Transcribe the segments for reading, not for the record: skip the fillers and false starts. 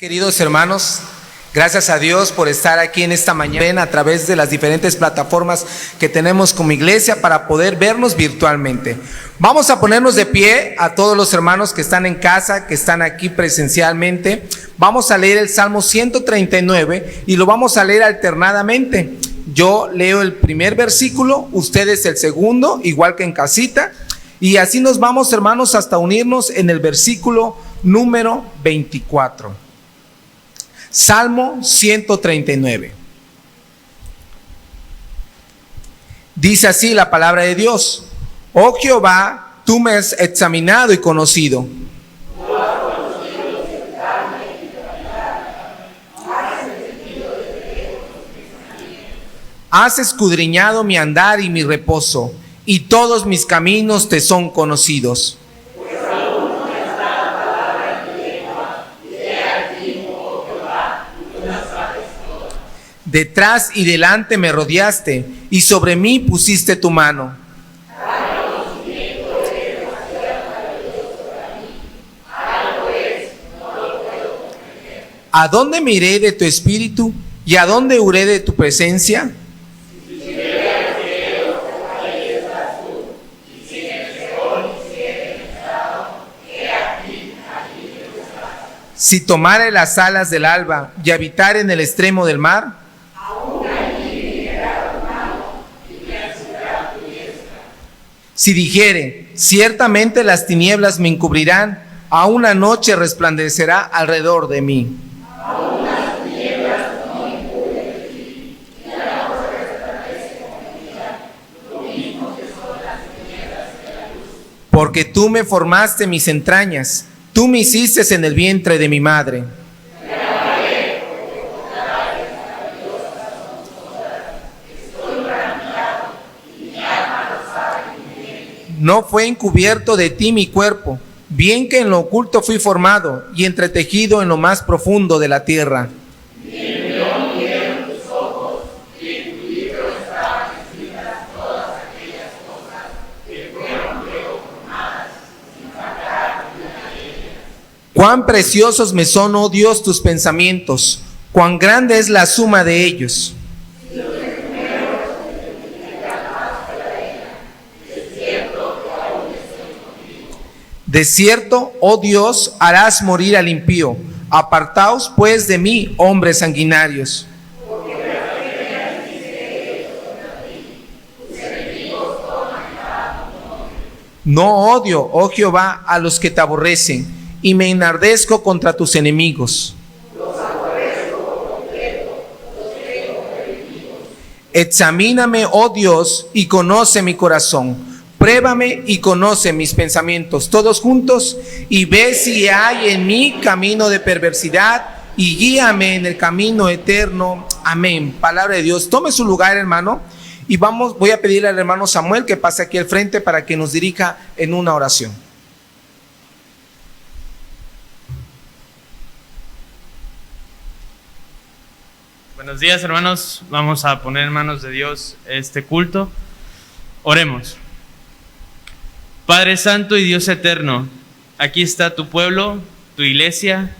Queridos hermanos, gracias a Dios por estar aquí en esta mañana a través de las diferentes plataformas que tenemos como iglesia para poder vernos virtualmente. Vamos a ponernos de pie a todos los hermanos que están en casa, que están aquí presencialmente. Vamos a leer el Salmo 139 y lo vamos a leer alternadamente. Yo leo el primer versículo, ustedes el segundo, igual que en casita. Y así nos vamos, hermanos, hasta unirnos en el versículo número 24. Salmo 139. Dice así la palabra de Dios: Oh Jehová, tú me has examinado y conocido. Has escudriñado mi andar y mi reposo, y todos mis caminos te son conocidos. Detrás y delante me rodeaste, y sobre mí pusiste tu mano. ¿A dónde me iré de tu espíritu? ¿Y a dónde huiré de tu presencia? Si tomare las alas del alba y habitar en el extremo del mar, si dijere, ciertamente las tinieblas me encubrirán, aún la noche resplandecerá alrededor de mí. Porque tú me formaste mis entrañas, tú me hiciste en el vientre de mi madre. No fue encubierto de ti mi cuerpo, bien que en lo oculto fui formado y entretejido en lo más profundo de la tierra. Cuán preciosos me son, oh Dios, tus pensamientos, cuán grande es la suma de ellos. De cierto, oh Dios, harás morir al impío. Apartaos pues de mí, hombres sanguinarios. No odio, oh Jehová, a los que te aborrecen, y me enardezco contra tus enemigos. Examíname, oh Dios, y conoce mi corazón. Pruébame y conoce mis pensamientos, todos juntos, y ve si hay en mí camino de perversidad, y guíame en el camino eterno. Amén. Palabra de Dios. Tome su lugar, hermano, y voy a pedirle al hermano Samuel que pase aquí al frente para que nos dirija en una oración. Buenos días, hermanos. Vamos a poner en manos de Dios este culto. Oremos. Padre Santo y Dios eterno, aquí está tu pueblo, tu iglesia,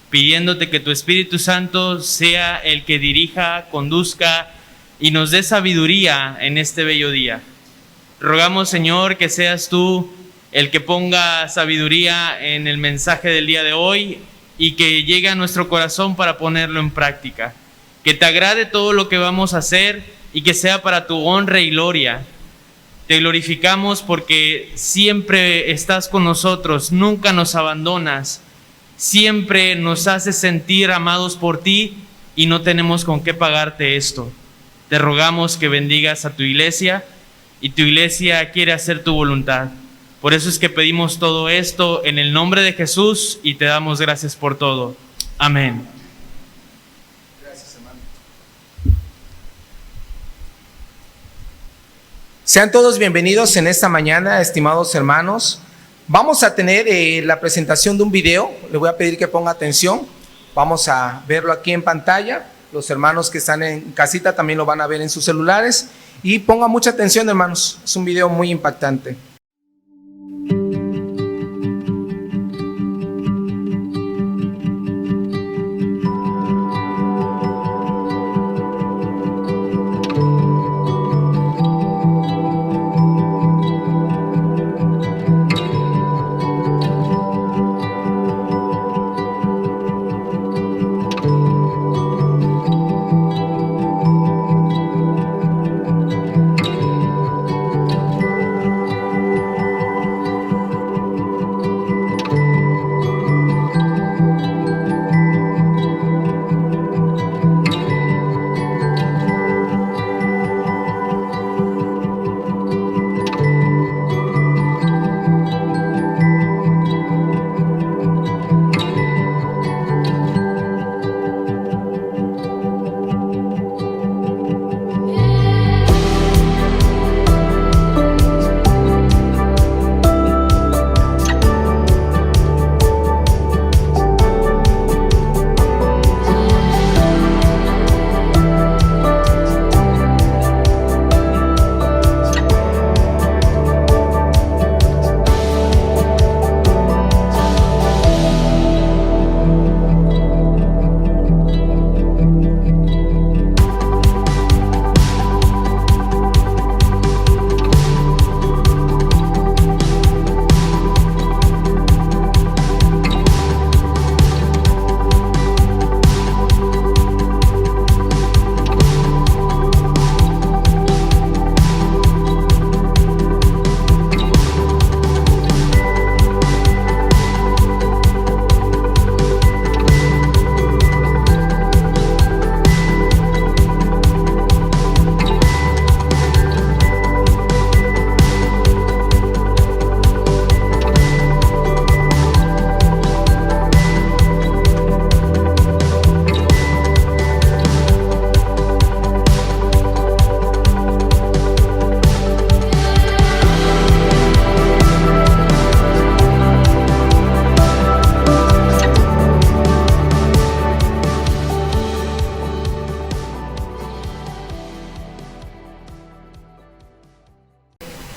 pidiéndote que tu Espíritu Santo sea el que dirija, conduzca y nos dé sabiduría en este bello día. Rogamos, Señor, que seas tú el que ponga sabiduría en el mensaje del día de hoy y que llegue a nuestro corazón para ponerlo en práctica. Que te agrade todo lo que vamos a hacer y que sea para tu honra y gloria. Te glorificamos porque siempre estás con nosotros, nunca nos abandonas, siempre nos haces sentir amados por ti y no tenemos con qué pagarte esto. Te rogamos que bendigas a tu iglesia y tu iglesia quiere hacer tu voluntad. Por eso es que pedimos todo esto en el nombre de Jesús y te damos gracias por todo. Amén. Sean todos bienvenidos en esta mañana, estimados hermanos. Vamos a tener la presentación de un video. Le voy a pedir que ponga atención. Vamos a verlo aquí en pantalla. Los hermanos que están en casita también lo van a ver en sus celulares. Y pongan mucha atención, hermanos. Es un video muy impactante.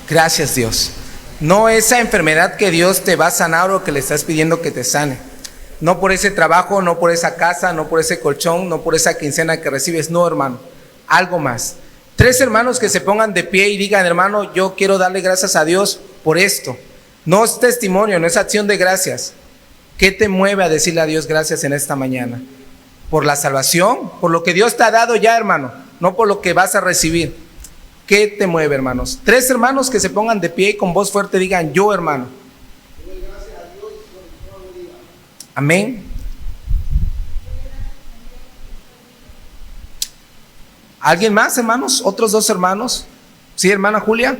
Gracias, Dios. No esa enfermedad que Dios te va a sanar o que le estás pidiendo que te sane. No por ese trabajo, no por esa casa, no por ese colchón, no por esa quincena que recibes. No, hermano, algo más. 3 hermanos que se pongan de pie y digan: hermano, yo quiero darle gracias a Dios por esto. No es testimonio, no es acción de gracias. ¿Qué te mueve a decirle a Dios gracias en esta mañana? ¿Por la salvación? ¿Por lo que Dios te ha dado ya, hermano? No por lo que vas a recibir. ¿Qué te mueve, hermanos? 3 hermanos que se pongan de pie y con voz fuerte digan: yo, hermano. Amén. ¿Alguien más, hermanos? ¿Otros 2 hermanos? ¿Sí, hermana Julia?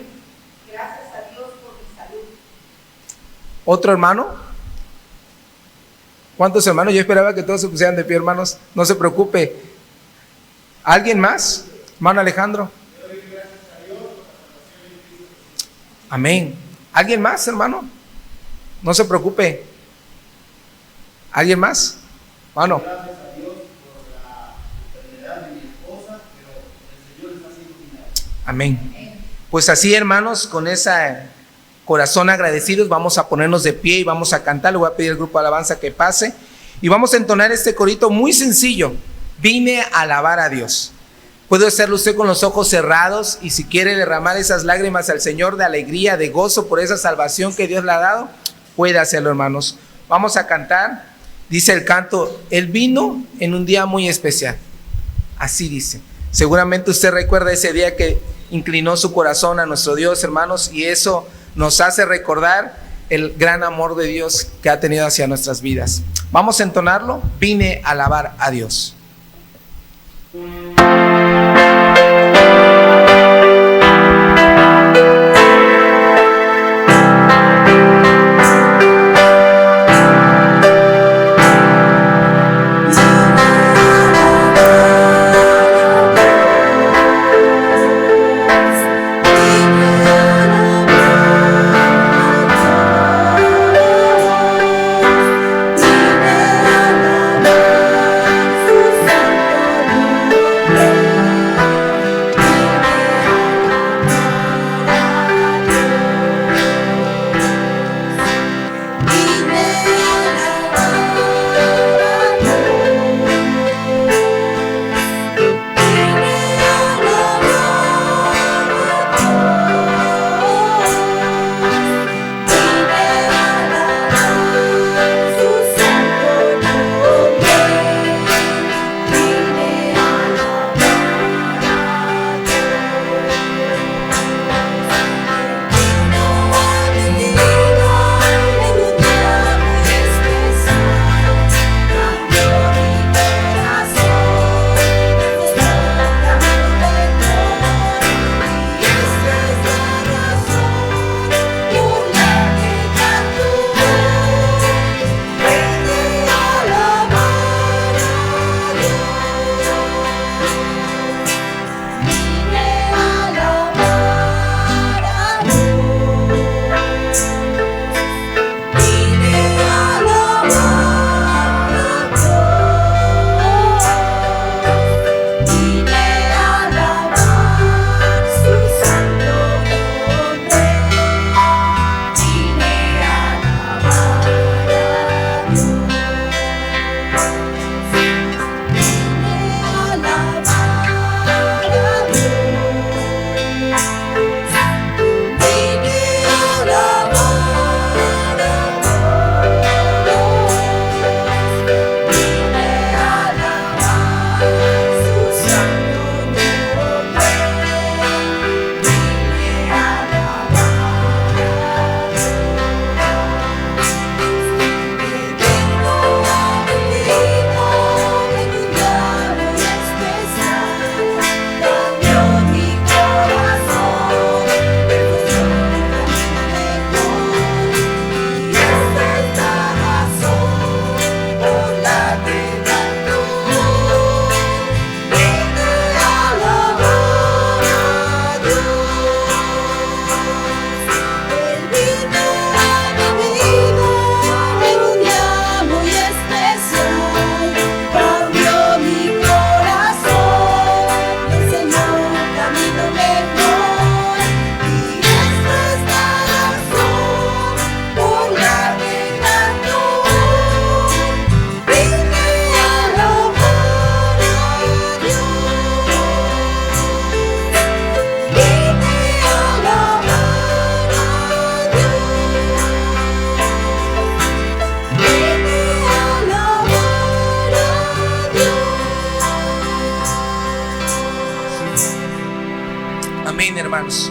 Gracias a Dios por mi salud. ¿Otro hermano? ¿Cuántos hermanos? Yo esperaba que todos se pusieran de pie, hermanos. No se preocupe. ¿Alguien más? Hermano Alejandro. Amén. ¿Alguien más, hermano? No se preocupe. ¿Alguien más? Hermano. Amén. Pues así, hermanos, con ese corazón agradecidos, vamos a ponernos de pie y vamos a cantar. Le voy a pedir al grupo de alabanza que pase y vamos a entonar este corito muy sencillo: vine a alabar a Dios. Puede hacerlo usted con los ojos cerrados, y si quiere derramar esas lágrimas al Señor de alegría, de gozo por esa salvación que Dios le ha dado, puede hacerlo, hermanos. Vamos a cantar. Dice el canto: Él vino en un día muy especial. Así dice. Seguramente usted recuerda ese día que inclinó su corazón a nuestro Dios, hermanos, y eso nos hace recordar el gran amor de Dios que ha tenido hacia nuestras vidas. Vamos a entonarlo: vine a alabar a Dios. Amén, hermanos.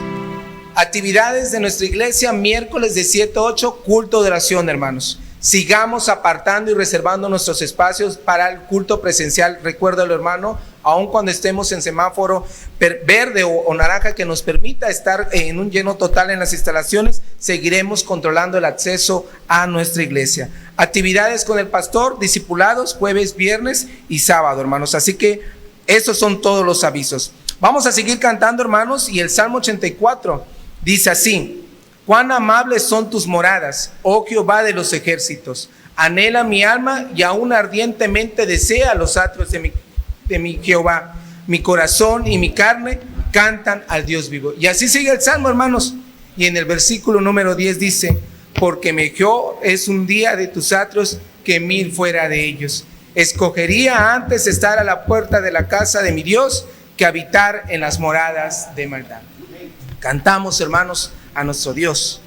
Actividades de nuestra iglesia, miércoles de 7 a 8, culto de oración, hermanos. Sigamos apartando y reservando nuestros espacios para el culto presencial. Recuérdalo, hermano, aun cuando estemos en semáforo verde o naranja que nos permita estar en un lleno total en las instalaciones, seguiremos controlando el acceso a nuestra iglesia. Actividades con el pastor, discipulados, jueves, viernes y sábado, hermanos. Así que esos son todos los avisos. Vamos a seguir cantando, hermanos, y el Salmo 84 dice así: cuán amables son tus moradas, oh Jehová de los ejércitos. Anhela mi alma y aún ardientemente desea los atrios de mi Jehová. Mi corazón y mi carne cantan al Dios vivo. Y así sigue el Salmo, hermanos. Y en el versículo número 10 dice: porque mejor es un día de tus atrios que 1000 fuera de ellos. Escogería antes estar a la puerta de la casa de mi Dios que habitar en las moradas de maldad. Cantamos, hermanos, a nuestro Dios.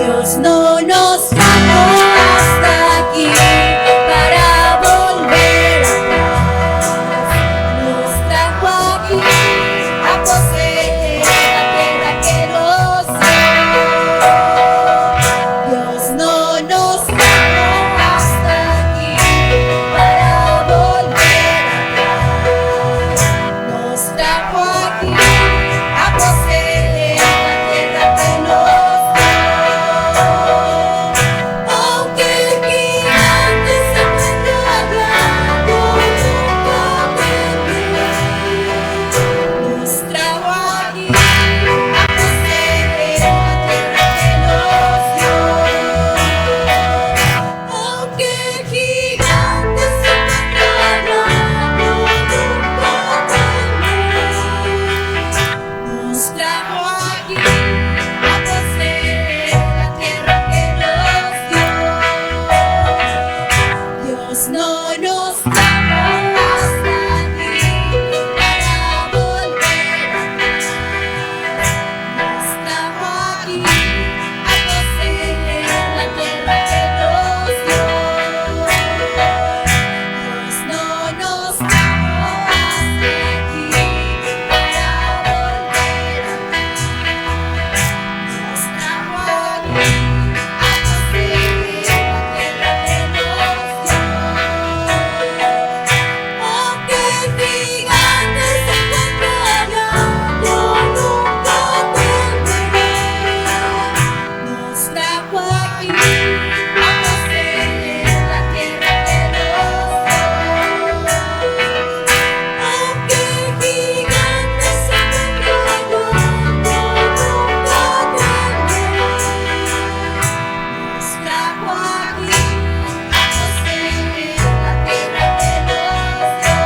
Dios no nos trajo hasta aquí no nos trajo hasta aquí para volver atrás. Nos trajo aquí a poseer la tierra que nos dio. Dios no nos trajo hasta aquí para volver atrás. Nos trajo aquí a poseer la tierra que nos dio. Oh, qué gigante se encuentra allá, yo nunca entenderé. Nos trajo aquí a poseer la tierra que nos dio. Oh, qué gigante se encuentra allá, yo nunca entenderé. Nos trajo aquí a poseer la tierra que nos dio.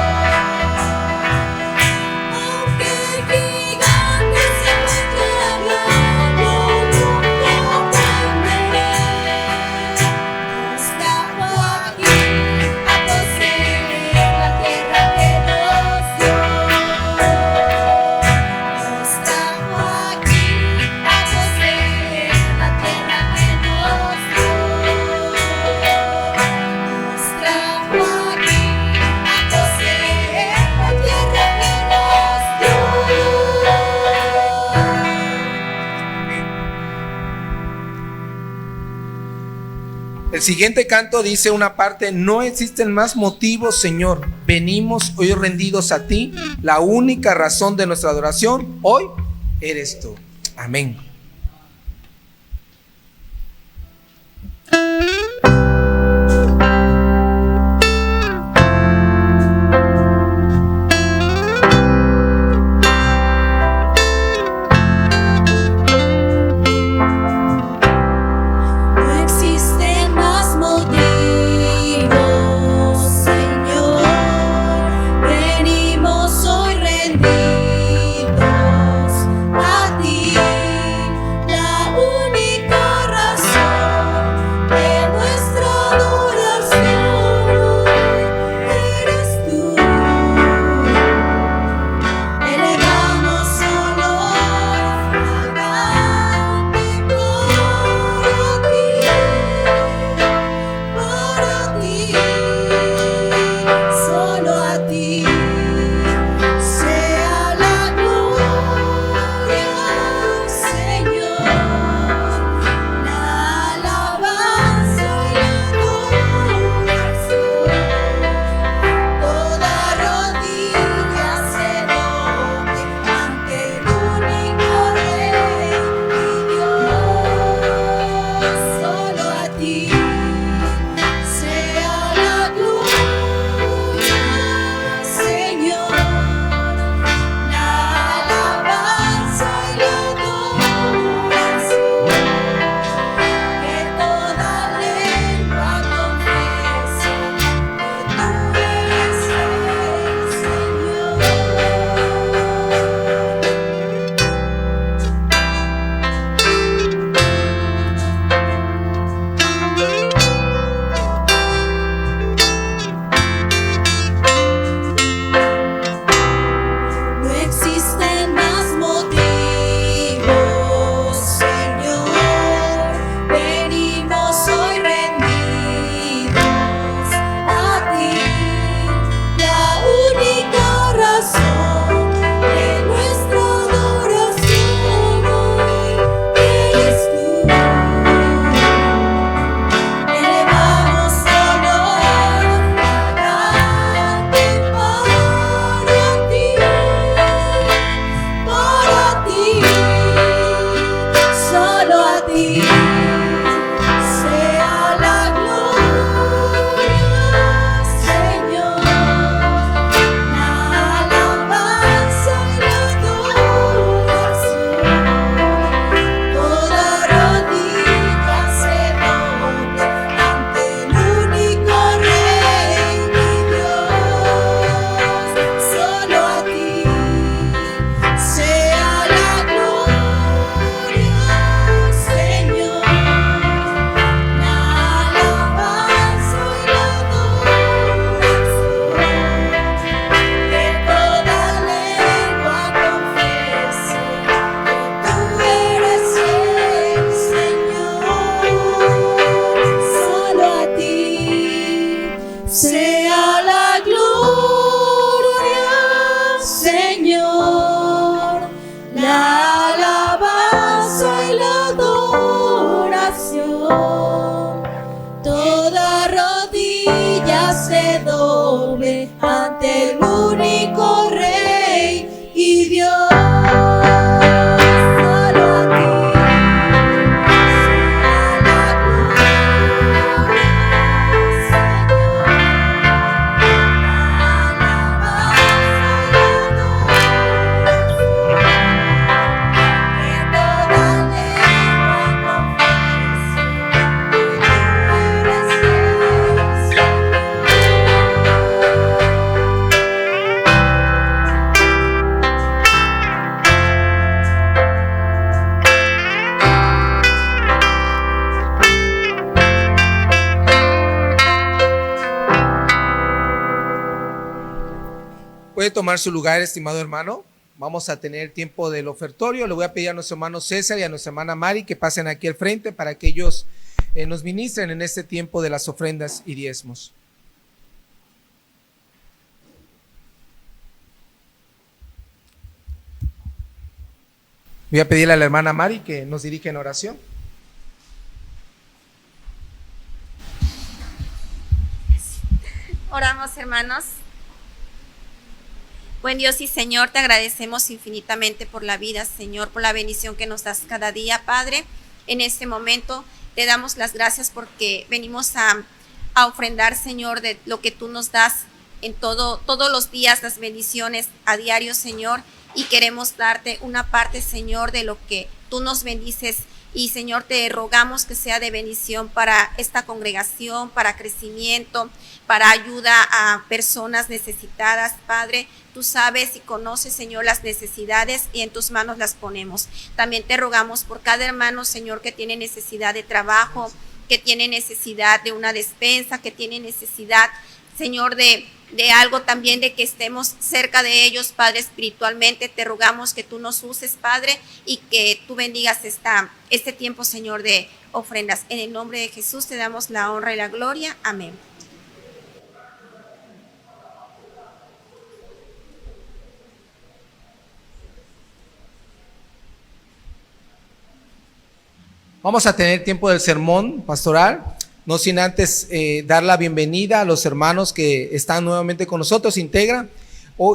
Oh, qué gigante se encuentra allá, yo nunca entenderé. Nos trajo aquí a poseer la tierra que nos dio. Nos trajo aquí a poseer la tierra que nos dio. Nos trajo aquí a poseer la tierra que nos dio. El siguiente canto dice una parte: no existen más motivos, Señor. Venimos hoy rendidos a ti. La única razón de nuestra adoración hoy eres tú. Amén. No existen más motivos, Señor. Venimos hoy rendidos a ti. sea la gloria, Señor, la alabanza y la adoración. Toda rodilla se doble ante el único Rey y Dios. Puede tomar su lugar, estimado hermano. Vamos a tener tiempo del ofertorio. Le voy a pedir a nuestro hermano César y a nuestra hermana Mari que pasen aquí al frente para que ellos nos ministren en este tiempo de las ofrendas y diezmos. Voy a pedirle a la hermana Mari que nos dirija en oración. Oramos, hermanos. Buen Dios y Señor, te agradecemos infinitamente por la vida, Señor, por la bendición que nos das cada día, Padre. En este momento te damos las gracias porque venimos a ofrendar, Señor, de lo que tú nos das en todos los días, las bendiciones a diario, Señor, y queremos darte una parte, Señor, de lo que tú nos bendices. Y Señor, te rogamos que sea de bendición para esta congregación, para crecimiento, para ayuda a personas necesitadas, Padre. Tú sabes y conoces, Señor, las necesidades y en tus manos las ponemos. También te rogamos por cada hermano, Señor, que tiene necesidad de trabajo, que tiene necesidad de una despensa, que tiene necesidad, Señor, de algo también, de que estemos cerca de ellos, Padre, espiritualmente. Te rogamos que tú nos uses, Padre, y que tú bendigas este tiempo, Señor, de ofrendas. En el nombre de Jesús te damos la honra y la gloria. Amén. Vamos a tener tiempo del sermón pastoral, no sin antes dar la bienvenida a los hermanos que están nuevamente con nosotros, integran,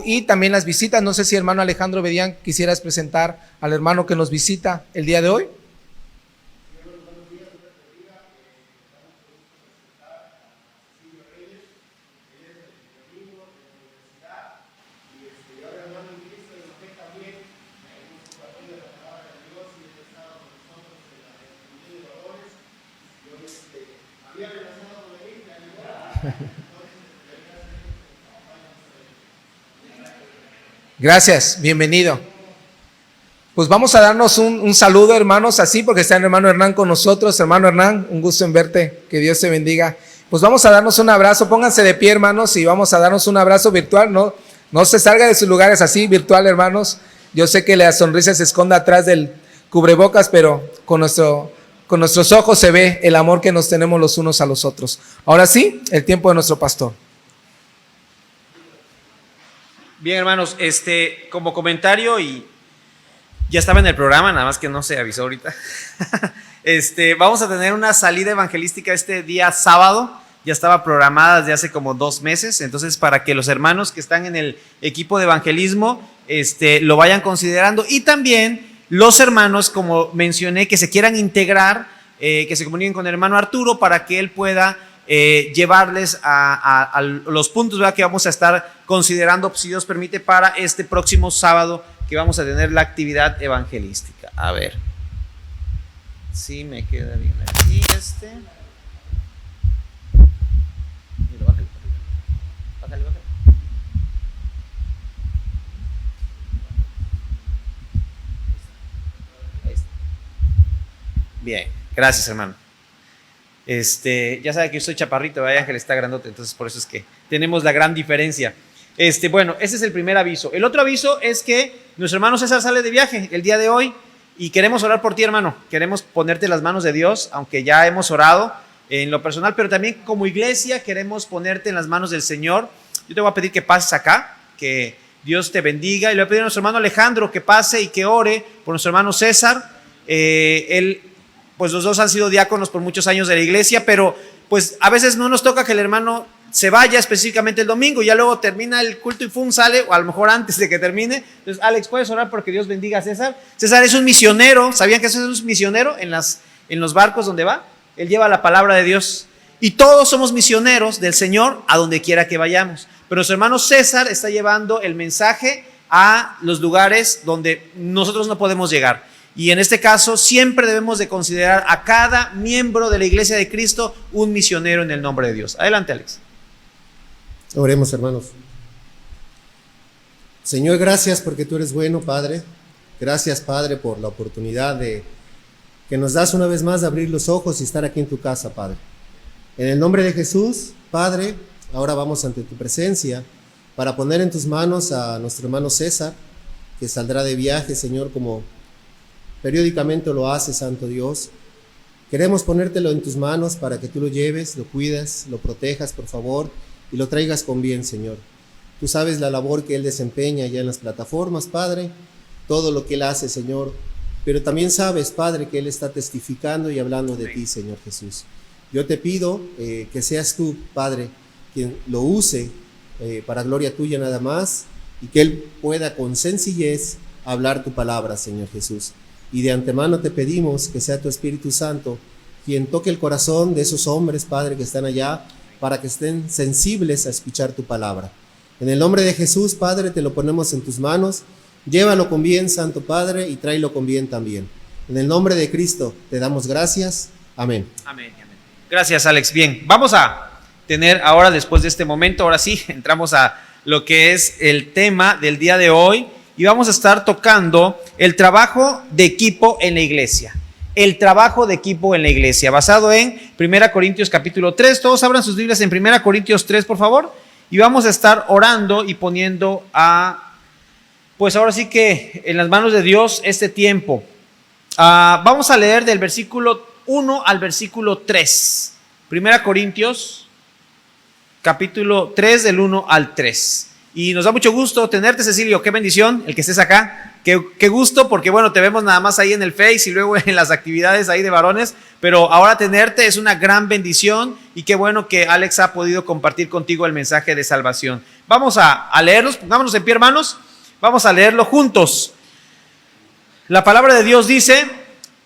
y también las visitas. No sé si hermano Alejandro Bedián quisieras presentar al hermano que nos visita el día de hoy. Gracias, bienvenido. Pues vamos a darnos un saludo, hermanos, así, porque está el hermano Hernán con nosotros. Hermano Hernán, un gusto en verte, que Dios te bendiga. Pues vamos a darnos un abrazo, pónganse de pie, hermanos, y vamos a darnos un abrazo virtual. No se salga de sus lugares así, virtual, hermanos. Yo sé que la sonrisa se esconde atrás del cubrebocas, pero con nuestros ojos se ve el amor que nos tenemos los unos a los otros. Ahora sí, el tiempo de nuestro pastor. Bien, hermanos, como comentario, y ya estaba en el programa, nada más que no se avisó ahorita. Vamos a tener una salida evangelística este día sábado. Ya estaba programada desde hace como 2 meses. Entonces, para que los hermanos que están en el equipo de evangelismo lo vayan considerando. Y también los hermanos, como mencioné, que se quieran integrar, que se comuniquen con el hermano Arturo para que él pueda llevarles a los puntos, ¿verdad?, que vamos a estar considerando, si Dios permite, para este próximo sábado que vamos a tener la actividad evangelística. A ver si me queda bien aquí Mira, bájale. Ahí está. Bien, gracias, hermano. Ya sabe que yo soy chaparrito, ¿verdad? Ángel está grandote, entonces por eso es que tenemos la gran diferencia. Bueno, ese es el primer aviso. El otro aviso es que nuestro hermano César sale de viaje el día de hoy y queremos orar por ti, hermano. Queremos ponerte las manos de Dios, aunque ya hemos orado, en lo personal, pero también como iglesia queremos ponerte en las manos del Señor. Yo te voy a pedir que pases acá, que Dios te bendiga, y le voy a pedir a nuestro hermano Alejandro que pase y que ore por nuestro hermano César. Él, pues los dos han sido diáconos por muchos años de la iglesia, pero pues a veces no nos toca que el hermano se vaya específicamente el domingo, ya luego termina el culto y sale, o a lo mejor antes de que termine. Entonces, Alex, ¿puedes orar porque Dios bendiga a César? César es un misionero. ¿Sabían que César es un misionero en los barcos donde va? Él lleva la palabra de Dios, y todos somos misioneros del Señor a donde quiera que vayamos. Pero nuestro hermano César está llevando el mensaje a los lugares donde nosotros no podemos llegar. Y en este caso siempre debemos de considerar a cada miembro de la Iglesia de Cristo un misionero en el nombre de Dios. Adelante, Alex. Oremos, hermanos. Señor, gracias porque tú eres bueno, Padre. Gracias, Padre, por la oportunidad que nos das una vez más de abrir los ojos y estar aquí en tu casa, Padre. En el nombre de Jesús, Padre, ahora vamos ante tu presencia para poner en tus manos a nuestro hermano César, que saldrá de viaje, Señor, como periódicamente lo hace, Santo Dios. Queremos ponértelo en tus manos para que tú lo lleves, lo cuides, lo protejas, por favor, y lo traigas con bien, Señor. Tú sabes la labor que él desempeña ya en las plataformas, Padre, todo lo que él hace, Señor, pero también sabes, Padre, que él está testificando y hablando de ti, Señor Jesús. Yo te pido que seas tú, Padre, quien lo use para gloria tuya nada más, y que él pueda con sencillez hablar tu palabra, Señor Jesús. Y de antemano te pedimos que sea tu Espíritu Santo quien toque el corazón de esos hombres, Padre, que están allá, para que estén sensibles a escuchar tu palabra. En el nombre de Jesús, Padre, te lo ponemos en tus manos. Llévalo con bien, Santo Padre, y tráelo con bien también. En el nombre de Cristo te damos gracias. Amén. Amén. Amén. Gracias, Alex. Bien, vamos a tener ahora, después de este momento, ahora sí, entramos a lo que es el tema del día de hoy, y vamos a estar tocando el trabajo de equipo en la iglesia. El trabajo de equipo en la iglesia, basado en 1 Corintios capítulo 3. Todos abran sus Biblias en 1 Corintios 3, por favor. Y vamos a estar orando y poniendo pues ahora sí que en las manos de Dios este tiempo. Vamos a leer del versículo 1 al versículo 3. 1 Corintios capítulo 3, del 1 al 3. Y nos da mucho gusto tenerte, Cecilio. Qué bendición el que estés acá. Qué gusto, porque bueno, te vemos nada más ahí en el Face y luego en las actividades ahí de varones, pero ahora tenerte es una gran bendición, y qué bueno que Alex ha podido compartir contigo el mensaje de salvación. Vamos a leerlos, pongámonos en pie, hermanos, vamos a leerlo juntos. La palabra de Dios dice: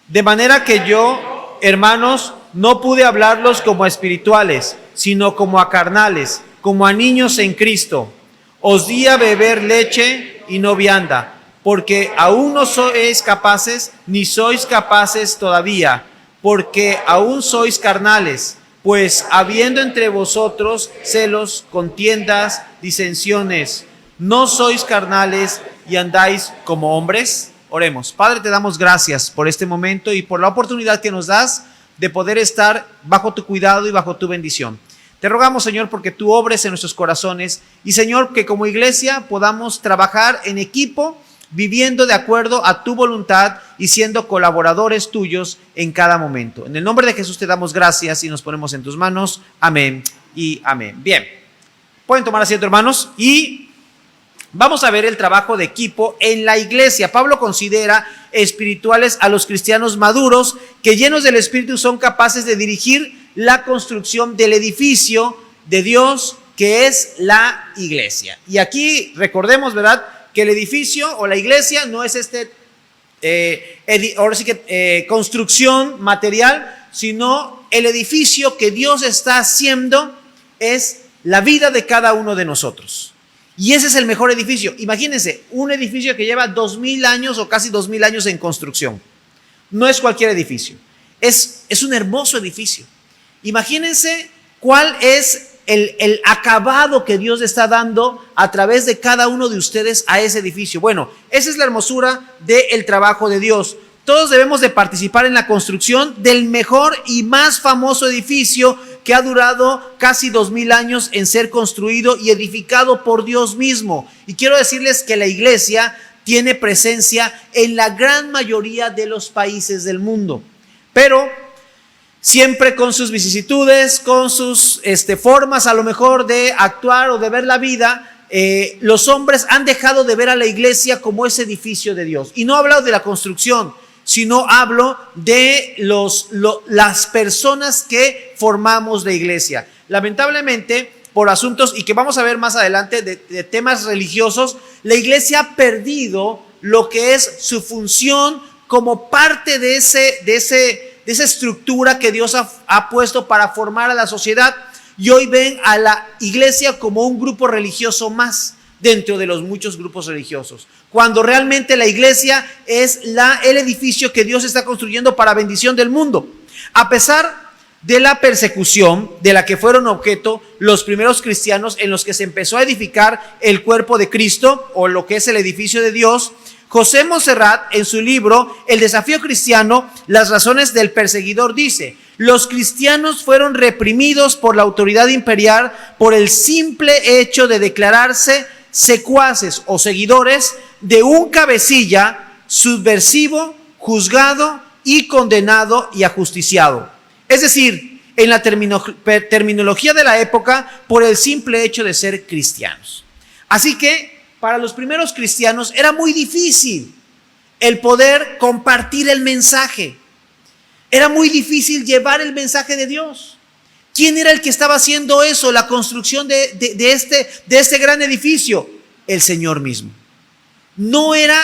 de manera que yo, hermanos, no pude hablarlos como a espirituales, sino como a carnales, como a niños en Cristo. Os di a beber leche y no vianda, porque aún no sois capaces, ni sois capaces todavía, porque aún sois carnales, pues habiendo entre vosotros celos, contiendas, disensiones, ¿no sois carnales y andáis como hombres? Oremos. Padre, te damos gracias por este momento y por la oportunidad que nos das de poder estar bajo tu cuidado y bajo tu bendición. Te rogamos, Señor, porque tú obres en nuestros corazones, y Señor, que como iglesia podamos trabajar en equipo, viviendo de acuerdo a tu voluntad y siendo colaboradores tuyos en cada momento. En el nombre de Jesús te damos gracias y nos ponemos en tus manos. Amén y amén. Bien, pueden tomar asiento, hermanos, y vamos a ver el trabajo de equipo en la iglesia. Pablo considera espirituales a los cristianos maduros que, llenos del Espíritu, son capaces de dirigir la construcción del edificio de Dios, que es la iglesia. Y aquí recordemos, ¿verdad?, que el edificio o la iglesia no es ahora sí que construcción material, sino el edificio que Dios está haciendo es la vida de cada uno de nosotros. Y ese es el mejor edificio. Imagínense, un edificio que lleva 2000 años o casi 2000 años en construcción. No es cualquier edificio, es un hermoso edificio. Imagínense cuál es el acabado que Dios le está dando a través de cada uno de ustedes a ese edificio. Bueno, esa es la hermosura del trabajo de Dios. Todos debemos de participar en la construcción del mejor y más famoso edificio que ha durado casi 2000 años en ser construido y edificado por Dios mismo. Y quiero decirles que la iglesia tiene presencia en la gran mayoría de los países del mundo. Pero siempre con sus vicisitudes, con sus formas a lo mejor de actuar o de ver la vida, los hombres han dejado de ver a la iglesia como ese edificio de Dios. Y no hablo de la construcción, sino hablo de las personas que formamos la iglesia. Lamentablemente, por asuntos, y que vamos a ver más adelante, de temas religiosos, la iglesia ha perdido lo que es su función como parte de esa estructura que Dios ha puesto para formar a la sociedad. Y hoy ven a la iglesia como un grupo religioso más dentro de los muchos grupos religiosos, cuando realmente la iglesia es el edificio que Dios está construyendo para bendición del mundo. A pesar de la persecución de la que fueron objeto los primeros cristianos, en los que se empezó a edificar el cuerpo de Cristo, o lo que es el edificio de Dios, José Moserrat, en su libro El desafío cristiano, las razones del perseguidor, dice: los cristianos fueron reprimidos por la autoridad imperial por el simple hecho de declararse secuaces o seguidores de un cabecilla subversivo, juzgado y condenado y ajusticiado. Es decir, en la terminología de la época, por el simple hecho de ser cristianos. Así que para los primeros cristianos era muy difícil el poder compartir el mensaje. Era muy difícil llevar el mensaje de Dios. ¿Quién era el que estaba haciendo eso? La construcción de este gran edificio. El Señor mismo. No era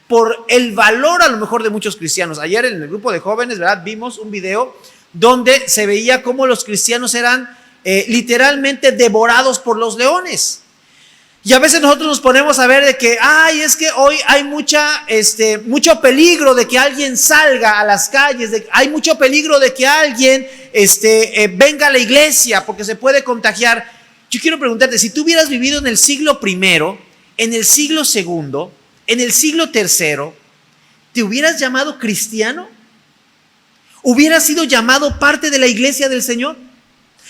por el valor a lo mejor de muchos cristianos. Ayer en el grupo de jóvenes, ¿verdad?, vimos un video donde se veía cómo los cristianos eran literalmente devorados por los leones. Y a veces nosotros nos ponemos a ver de que, es que hoy hay mucho peligro de que alguien salga a las calles, hay mucho peligro de que alguien venga a la iglesia porque se puede contagiar. Yo quiero preguntarte, si tú hubieras vivido en el siglo primero, en el siglo segundo, en el siglo tercero, ¿te hubieras llamado cristiano? ¿Hubieras sido llamado parte de la iglesia del Señor?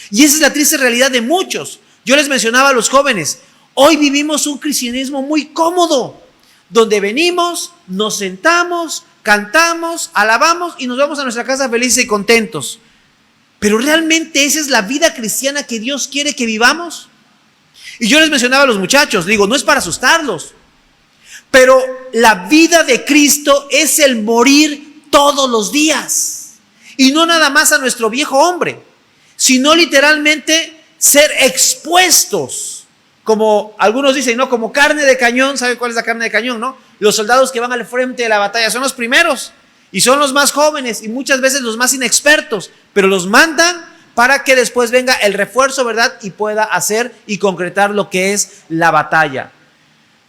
Y esa es la triste realidad de muchos. Yo les mencionaba a los jóvenes, hoy vivimos un cristianismo muy cómodo, donde venimos, nos sentamos, cantamos, alabamos y nos vamos a nuestra casa felices y contentos. Pero ¿realmente esa es la vida cristiana que Dios quiere que vivamos? Y yo les mencionaba a los muchachos, digo, no es para asustarlos, pero la vida de Cristo es el morir todos los días. Y no nada más a nuestro viejo hombre, sino literalmente ser expuestos, como algunos dicen, ¿no?, como carne de cañón. ¿Sabe cuál es la carne de cañón, no? Los soldados que van al frente de la batalla son los primeros y son los más jóvenes y muchas veces los más inexpertos, pero los mandan para que después venga el refuerzo, ¿verdad?, y pueda hacer y concretar lo que es la batalla.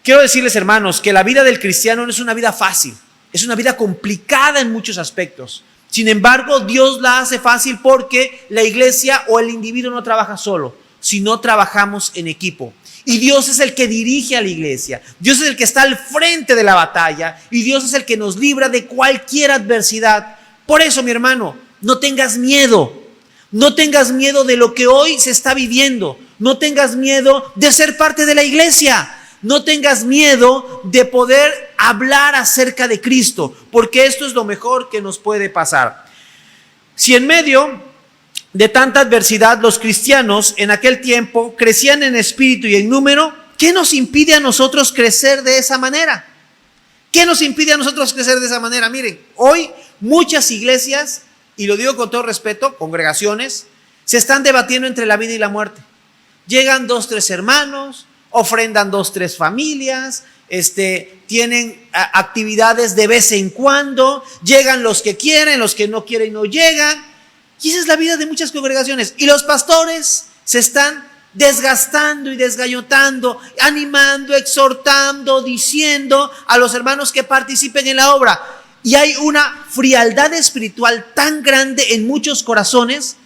Quiero decirles, hermanos, que la vida del cristiano no es una vida fácil, es una vida complicada en muchos aspectos. Sin embargo, Dios la hace fácil porque la iglesia o el individuo no trabaja solo, sino trabajamos en equipo. Y Dios es el que dirige a la iglesia, Dios es el que está al frente de la batalla y Dios es el que nos libra de cualquier adversidad. Por eso, mi hermano, no tengas miedo. No tengas miedo de lo que hoy se está viviendo. No tengas miedo de ser parte de la iglesia. No tengas miedo de poder hablar acerca de Cristo, porque esto es lo mejor que nos puede pasar. Si en medio de tanta adversidad los cristianos en aquel tiempo crecían en espíritu y en número, ¿qué nos impide a nosotros crecer de esa manera? ¿Qué nos impide a nosotros crecer de esa manera? Miren, hoy muchas iglesias, y lo digo con todo respeto, congregaciones, se están debatiendo entre la vida y la muerte. Llegan 2, 3 hermanos, ofrendan 2, 3 familias, tienen actividades de vez en cuando, llegan los que quieren, los que no quieren no llegan, y esa es la vida de muchas congregaciones. Y los pastores se están desgastando y desgallotando, animando, exhortando, diciendo a los hermanos que participen en la obra. Y hay una frialdad espiritual tan grande en muchos corazones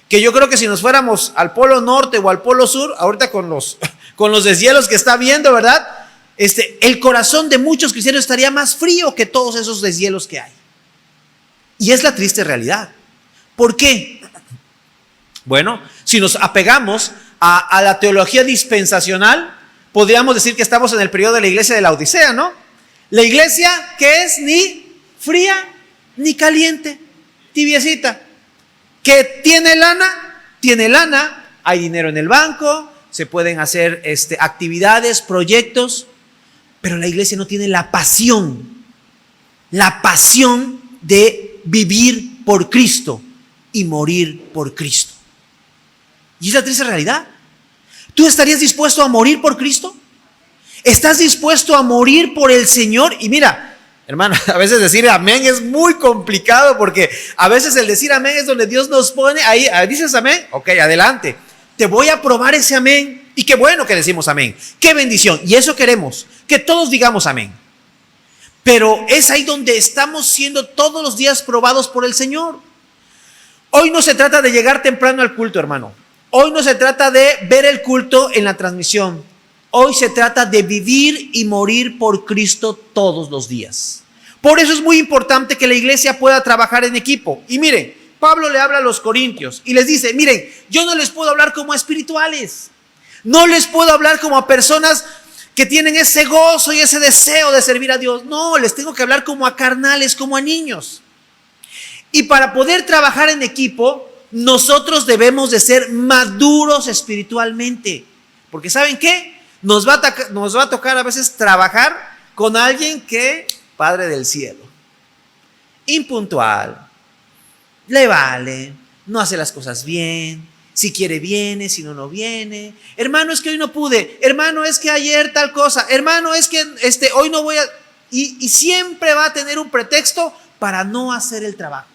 que yo creo que si nos fuéramos al polo norte o al polo sur, ahorita con los deshielos que está viendo, ¿verdad?, el corazón de muchos cristianos estaría más frío que todos esos deshielos que hay. Y es la triste realidad. ¿Por qué? Bueno, si nos apegamos a la teología dispensacional, podríamos decir que estamos en el periodo de la iglesia de la Odisea, ¿no? La iglesia que es ni fría ni caliente, tibiecita. ¿Que tiene lana? Tiene lana, hay dinero en el banco, se pueden hacer actividades, proyectos, pero la iglesia no tiene la pasión de vivir por Cristo y morir por Cristo. Y es la triste realidad. ¿Tú estarías dispuesto a morir por Cristo? ¿Estás dispuesto a morir por el Señor? Y mira, hermano, a veces decir amén es muy complicado, porque a veces el decir amén es donde Dios nos pone ahí. ¿Dices amén? Ok, adelante. Te voy a probar ese amén. Y qué bueno que decimos amén. Qué bendición. Y eso queremos, que todos digamos amén. Pero es ahí donde estamos siendo todos los días probados por el Señor. Hoy no se trata de llegar temprano al culto, hermano. Hoy no se trata de ver el culto en la transmisión. Hoy se trata de vivir y morir por Cristo todos los días. Por eso es muy importante que la iglesia pueda trabajar en equipo. Y miren, Pablo le habla a los corintios y les dice, miren, yo no les puedo hablar como a espirituales. No les puedo hablar como a personas que tienen ese gozo y ese deseo de servir a Dios. No, les tengo que hablar como a carnales, como a niños. Y para poder trabajar en equipo, nosotros debemos de ser maduros espiritualmente. Porque ¿saben qué? Nos va a tocar a veces trabajar con alguien que, Padre del cielo, impuntual, le vale, no hace las cosas bien, si quiere viene, si no, no viene. Hermano, es que hoy no pude. Hermano, es que ayer tal cosa. Hermano, es que hoy no voy a... Y siempre va a tener un pretexto para no hacer el trabajo.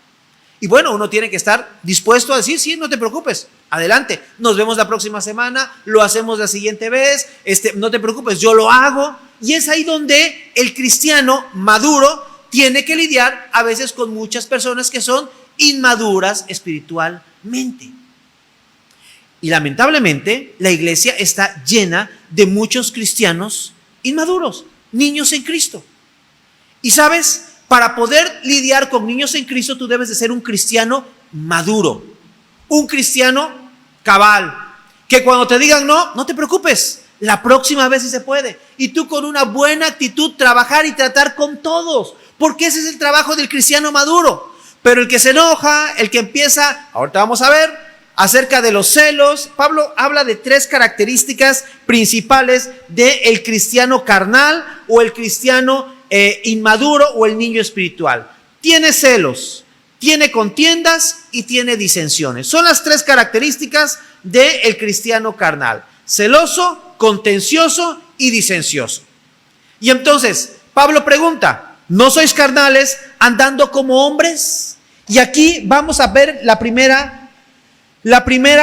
Y bueno, uno tiene que estar dispuesto a decir, sí, no te preocupes, adelante, nos vemos la próxima semana, lo hacemos la siguiente vez, no te preocupes, yo lo hago. Y es ahí donde el cristiano maduro tiene que lidiar a veces con muchas personas que son inmaduras espiritualmente. Y lamentablemente la iglesia está llena de muchos cristianos inmaduros, niños en Cristo. Y sabes, para poder lidiar con niños en Cristo, tú debes de ser un cristiano maduro, un cristiano cabal, que cuando te digan no, no te preocupes, la próxima vez sí se puede. Y tú con una buena actitud trabajar y tratar con todos, porque ese es el trabajo del cristiano maduro. Pero el que se enoja, el que empieza, ahorita vamos a ver, acerca de los celos, Pablo habla de 3 características principales del cristiano carnal o el cristiano inmaduro o el niño espiritual. Tiene celos, tiene contiendas y tiene disensiones. Son las 3 características del cristiano carnal: celoso, contencioso y disensioso. Y entonces Pablo pregunta, ¿no sois carnales andando como hombres? Y aquí vamos a ver la primera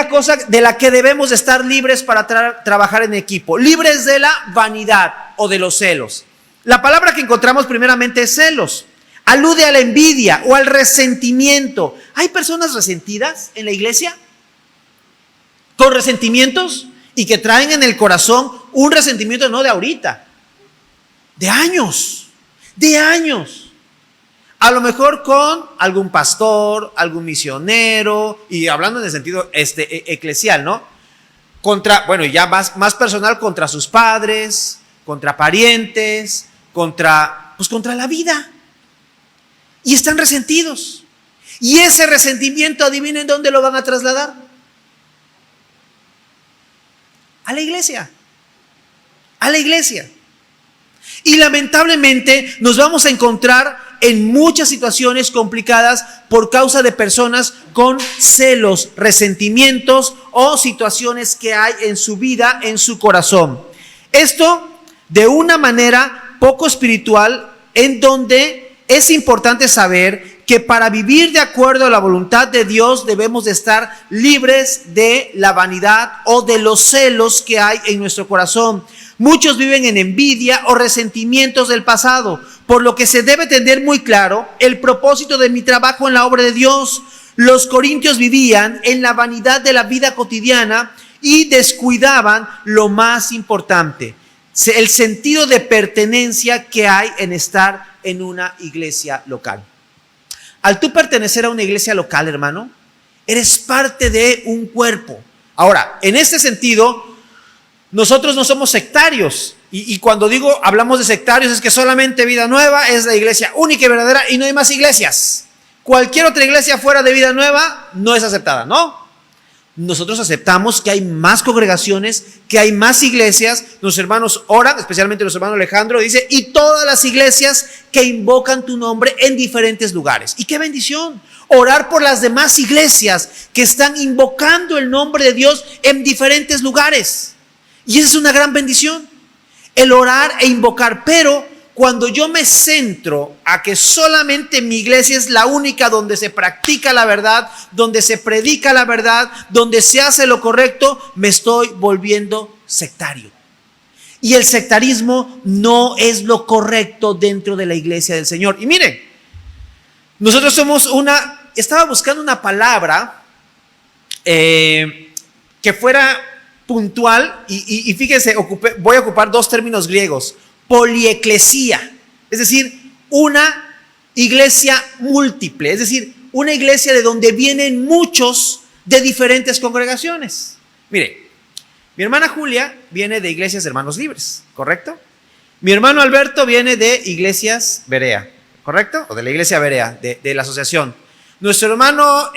cosa de la que debemos de estar libres para trabajar en equipo, libres de la vanidad o de los celos. La palabra que encontramos primeramente es celos. Alude a la envidia o al resentimiento. ¿Hay personas resentidas en la iglesia? ¿Con resentimientos? Y que traen en el corazón un resentimiento no de ahorita, de años, de años. A lo mejor con algún pastor, algún misionero, y hablando en el sentido eclesial, ¿no? Ya más personal, contra sus padres, contra parientes, contra la vida. Y están resentidos. Y ese resentimiento, adivinen dónde lo van a trasladar. A la iglesia. A la iglesia. Y lamentablemente nos vamos a encontrar en muchas situaciones complicadas por causa de personas con celos, resentimientos o situaciones que hay en su vida, en su corazón. Esto de una manera poco espiritual, en donde es importante saber que para vivir de acuerdo a la voluntad de Dios debemos de estar libres de la vanidad o de los celos que hay en nuestro corazón. Muchos viven en envidia o resentimientos del pasado, por lo que se debe tener muy claro el propósito de mi trabajo en la obra de Dios. Los corintios vivían en la vanidad de la vida cotidiana y descuidaban lo más importante: el sentido de pertenencia que hay en estar en una iglesia local. Al tú pertenecer a una iglesia local, hermano, eres parte de un cuerpo. Ahora, en este sentido, nosotros no somos sectarios. Y cuando hablamos de sectarios, es que solamente Vida Nueva es la iglesia única y verdadera y no hay más iglesias. cualquier otra iglesia fuera de Vida Nueva no es aceptada, ¿no? Nosotros aceptamos que hay más congregaciones, que hay más iglesias. Los hermanos oran, especialmente los hermanos Alejandro, dice, y todas las iglesias que invocan tu nombre en diferentes lugares. Y qué bendición, orar por las demás iglesias que están invocando el nombre de Dios en diferentes lugares. Y esa es una gran bendición, el orar e invocar. Pero cuando yo me centro a que solamente mi iglesia es la única donde se practica la verdad, donde se predica la verdad, donde se hace lo correcto, me estoy volviendo sectario. Y el sectarismo no es lo correcto dentro de la iglesia del Señor. Y miren, nosotros somos estaba buscando una palabra que fuera puntual y fíjense, voy a ocupar dos términos griegos. Polieclesía, es decir, una iglesia múltiple, es decir, una iglesia de donde vienen muchos de diferentes congregaciones. Mire, mi hermana Julia viene de Iglesias de Hermanos Libres, ¿correcto? Mi hermano Alberto viene de Iglesias Berea, ¿correcto? O de la iglesia Berea, de la asociación. Nuestro hermano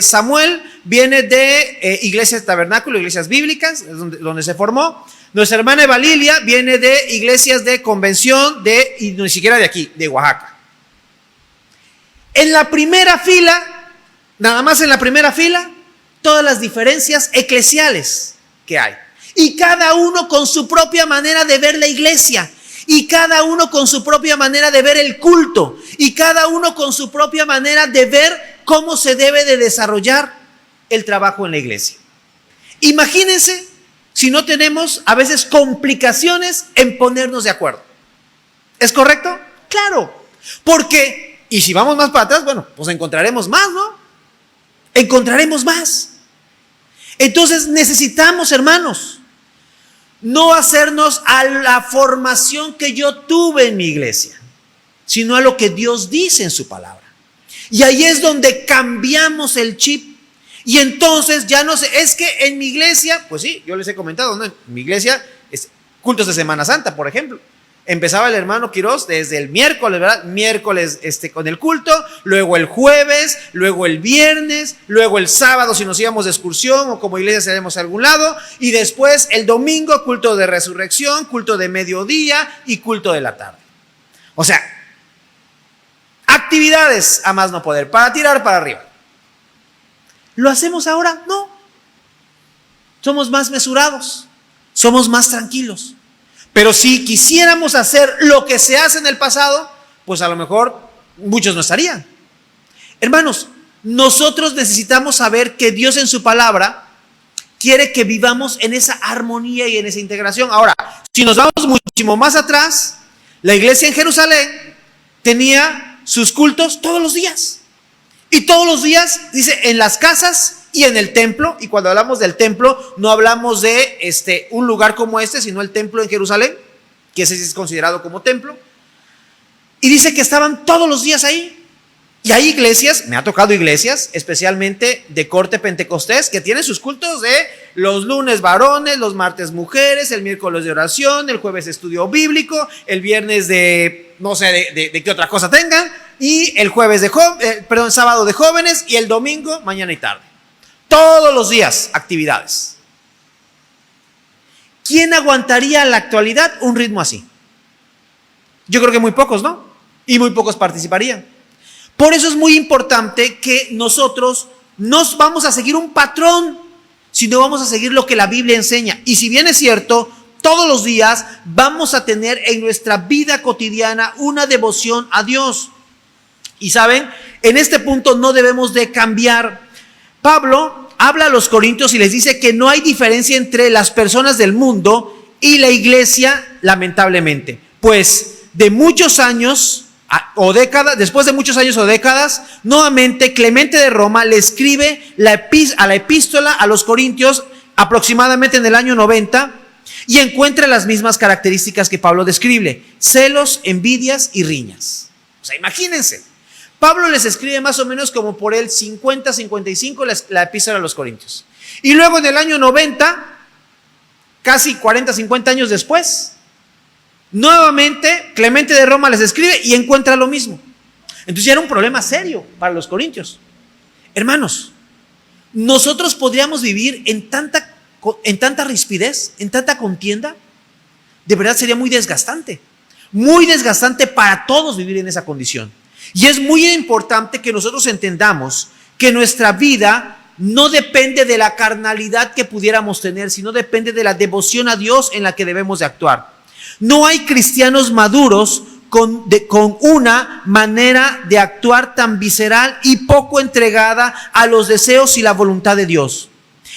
Samuel viene de Iglesias Tabernáculo, Iglesias Bíblicas, donde se formó. Nuestra hermana Eva Lilia viene de iglesias de convención y ni siquiera de aquí, de Oaxaca. En la primera fila, nada más en la primera fila, todas las diferencias eclesiales que hay. Y cada uno con su propia manera de ver la iglesia. Y cada uno con su propia manera de ver el culto. Y cada uno con su propia manera de ver cómo se debe de desarrollar el trabajo en la iglesia. Imagínense si no tenemos a veces complicaciones en ponernos de acuerdo. ¿Es correcto? Claro. Porque, y si vamos más para atrás, bueno, pues encontraremos más, ¿no? Encontraremos más. Entonces necesitamos, hermanos, no hacernos a la formación que yo tuve en mi iglesia, sino a lo que Dios dice en su palabra. Y ahí es donde cambiamos el chip. Y entonces ya no sé, es que en mi iglesia, pues sí, yo les he comentado, ¿no? En mi iglesia, cultos de Semana Santa, por ejemplo. Empezaba el hermano Quirós desde el miércoles, ¿verdad? Miércoles con el culto, luego el jueves, luego el viernes, luego el sábado si nos íbamos de excursión o como iglesia salíamos a algún lado, y después el domingo culto de resurrección, culto de mediodía y culto de la tarde. O sea, actividades a más no poder, para tirar para arriba. ¿Lo hacemos ahora? No. Somos más mesurados, somos más tranquilos. Pero si quisiéramos hacer lo que se hace en el pasado, pues a lo mejor muchos no estarían. Hermanos, nosotros necesitamos saber que Dios en su palabra quiere que vivamos en esa armonía y en esa integración. Ahora, si nos vamos muchísimo más atrás, la iglesia en Jerusalén tenía sus cultos todos los días. Y todos los días, dice, en las casas y en el templo. Y cuando hablamos del templo, no hablamos de un lugar como sino el templo en Jerusalén, que ese es considerado como templo. Y dice que estaban todos los días ahí. Y hay iglesias, me ha tocado iglesias, especialmente de corte pentecostés, que tienen sus cultos de los lunes varones, los martes mujeres, el miércoles de oración, el jueves estudio bíblico, el viernes no sé de qué otra cosa tengan, y el jueves sábado de jóvenes, y el domingo mañana y tarde. Todos los días actividades. ¿Quién aguantaría en la actualidad un ritmo así? Yo creo que muy pocos, ¿no? Y muy pocos participarían. Por eso es muy importante que nosotros no vamos a seguir un patrón, sino vamos a seguir lo que la Biblia enseña. Y si bien es cierto, todos los días vamos a tener en nuestra vida cotidiana una devoción a Dios. Y saben, en este punto no debemos de cambiar. Pablo habla a los corintios y les dice que no hay diferencia entre las personas del mundo y la iglesia, lamentablemente. Pues de muchos años o décadas, después de muchos años o décadas, nuevamente Clemente de Roma le escribe a la epístola a los corintios aproximadamente en el año 90 y encuentra las mismas características que Pablo describe: celos, envidias y riñas. O sea, imagínense, Pablo les escribe más o menos como por el 50-55 la epístola a los corintios. Y luego en el año 90, casi 40-50 años después, nuevamente Clemente de Roma les escribe y encuentra lo mismo. Entonces ya era un problema serio para los corintios. Hermanos, nosotros podríamos vivir en tanta rispidez, en tanta contienda. De verdad sería muy desgastante para todos vivir en esa condición. Y es muy importante que nosotros entendamos que nuestra vida no depende de la carnalidad que pudiéramos tener, sino depende de la devoción a Dios en la que debemos de actuar. No hay cristianos maduros con una manera de actuar tan visceral y poco entregada a los deseos y la voluntad de Dios.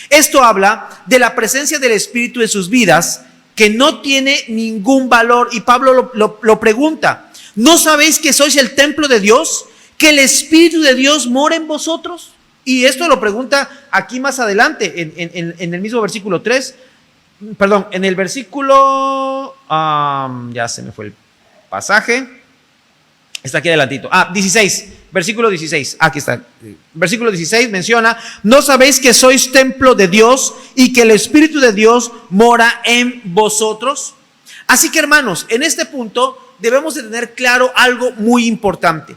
Esto habla de la presencia del Espíritu en sus vidas, que no tiene ningún valor. Y Pablo lo pregunta: ¿no sabéis que sois el templo de Dios? ¿Que el Espíritu de Dios mora en vosotros? Y esto lo pregunta aquí más adelante, en el mismo versículo 3. Perdón, en el versículo... ya se me fue el pasaje. Está aquí adelantito. 16, versículo 16. Aquí está. Versículo 16 menciona: ¿no sabéis que sois templo de Dios y que el Espíritu de Dios mora en vosotros? Así que, hermanos, en este punto debemos de tener claro algo muy importante.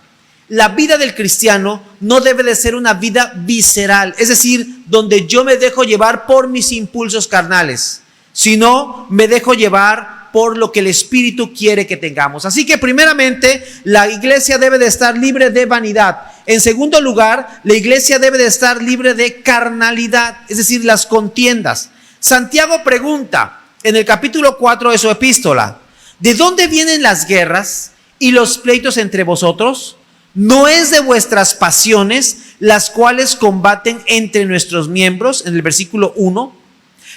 La vida del cristiano no debe de ser una vida visceral, es decir, donde yo me dejo llevar por mis impulsos carnales, sino me dejo llevar por lo que el Espíritu quiere que tengamos. Así que primeramente, la iglesia debe de estar libre de vanidad. En segundo lugar, la iglesia debe de estar libre de carnalidad, es decir, las contiendas. Santiago pregunta en el capítulo 4 de su epístola: ¿de dónde vienen las guerras y los pleitos entre vosotros? ¿No es de vuestras pasiones las cuales combaten entre nuestros miembros? En el versículo 1.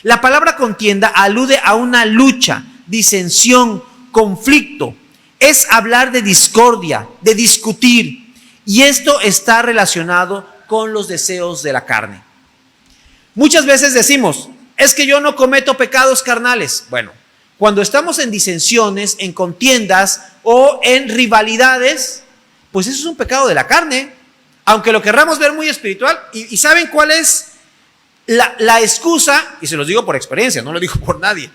La palabra contienda alude a una lucha, disensión, conflicto. Es hablar de discordia, de discutir. Y esto está relacionado con los deseos de la carne. Muchas veces decimos: es que yo no cometo pecados carnales. Bueno, cuando estamos en disensiones, en contiendas o en rivalidades, pues eso es un pecado de la carne, aunque lo querramos ver muy espiritual. ¿Y saben cuál es la excusa? Y se los digo por experiencia, no lo digo por nadie.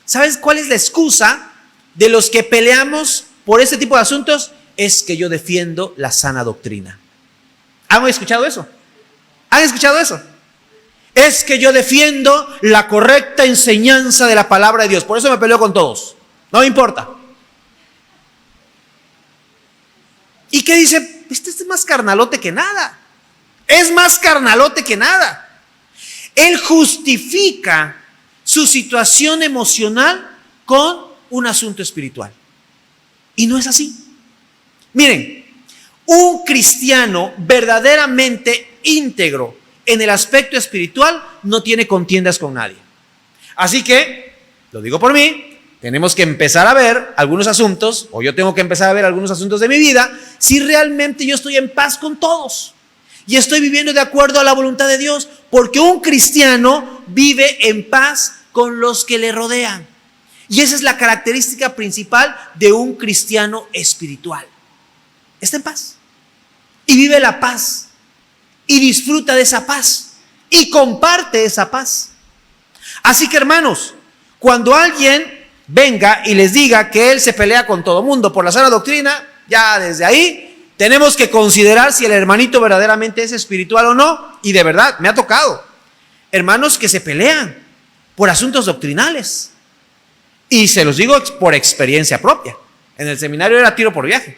¿Sabes cuál es la excusa de los que peleamos por este tipo de asuntos? Es que yo defiendo la sana doctrina. ¿Han escuchado eso? ¿Han escuchado eso? Es que yo defiendo la correcta enseñanza de la palabra de Dios, por eso me peleo con todos, no me importa. ¿Y qué dice? Este es más carnalote que nada. Es más carnalote que nada. Él justifica su situación emocional con un asunto espiritual. Y no es así. Miren, un cristiano verdaderamente íntegro en el aspecto espiritual no tiene contiendas con nadie. Así que, lo digo por mí, tenemos que empezar a ver algunos asuntos, o yo tengo que empezar a ver algunos asuntos de mi vida, si realmente yo estoy en paz con todos y estoy viviendo de acuerdo a la voluntad de Dios, porque un cristiano vive en paz con los que le rodean. Y esa es la característica principal de un cristiano espiritual. Está en paz y vive la paz y disfruta de esa paz y comparte esa paz. Así que, hermanos, cuando alguien venga y les diga que él se pelea con todo mundo por la sana doctrina, ya desde ahí tenemos que considerar si el hermanito verdaderamente es espiritual o no. Y de verdad, me ha tocado hermanos que se pelean por asuntos doctrinales. Y se los digo por experiencia propia. En el seminario era tiro por viaje.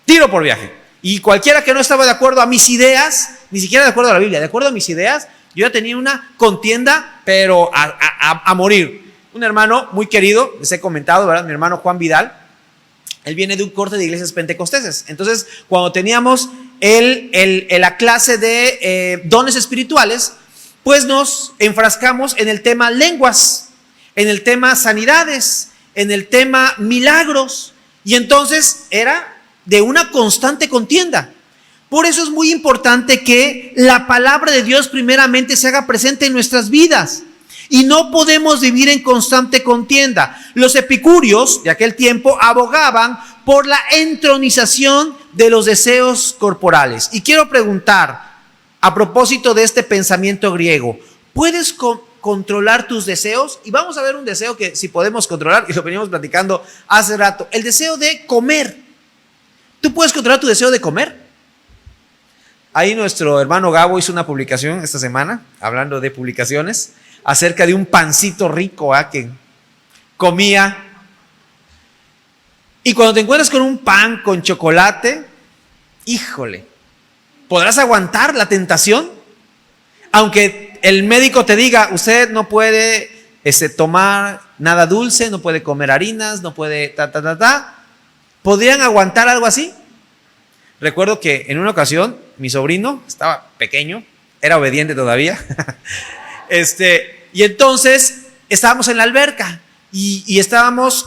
Tiro por viaje. Y cualquiera que no estaba de acuerdo a mis ideas, ni siquiera de acuerdo a la Biblia, de acuerdo a mis ideas, yo ya tenía una contienda, pero a morir. Un hermano muy querido, les he comentado, ¿verdad? Mi hermano Juan Vidal, él viene de un corte de iglesias pentecosteses. Entonces, cuando teníamos la clase de dones espirituales, pues nos enfrascamos en el tema lenguas, en el tema sanidades, en el tema milagros. Y entonces era de una constante contienda. Por eso es muy importante que la palabra de Dios primeramente se haga presente en nuestras vidas. Y no podemos vivir en constante contienda. Los epicúreos de aquel tiempo abogaban por la entronización de los deseos corporales. Y quiero preguntar, a propósito de este pensamiento griego, ¿puedes controlar tus deseos? Y vamos a ver un deseo que si podemos controlar, y lo veníamos platicando hace rato, el deseo de comer. ¿Tú puedes controlar tu deseo de comer? Ahí nuestro hermano Gabo hizo una publicación esta semana, hablando de publicaciones, acerca de un pancito rico que comía. Y cuando te encuentras con un pan con chocolate, híjole, ¿podrás aguantar la tentación? Aunque el médico te diga, usted no puede tomar nada dulce, no puede comer harinas, no puede ¿podrían aguantar algo así? Recuerdo que en una ocasión mi sobrino estaba pequeño, era obediente todavía, y entonces estábamos en la alberca y estábamos,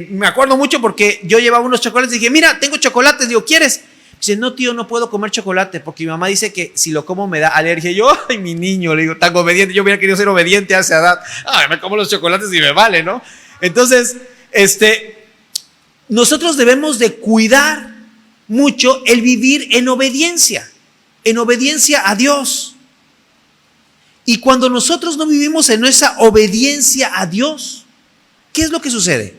me acuerdo mucho porque yo llevaba unos chocolates y dije, mira, tengo chocolates, digo, ¿quieres? Dice, no tío, no puedo comer chocolate porque mi mamá dice que si lo como me da alergia. Y yo, ay, mi niño, le digo, tan obediente, yo hubiera querido ser obediente a esa edad. Ay, me como los chocolates y me vale, ¿no? Entonces, nosotros debemos de cuidar mucho el vivir en obediencia a Dios. Y cuando nosotros no vivimos en esa obediencia a Dios, ¿qué es lo que sucede?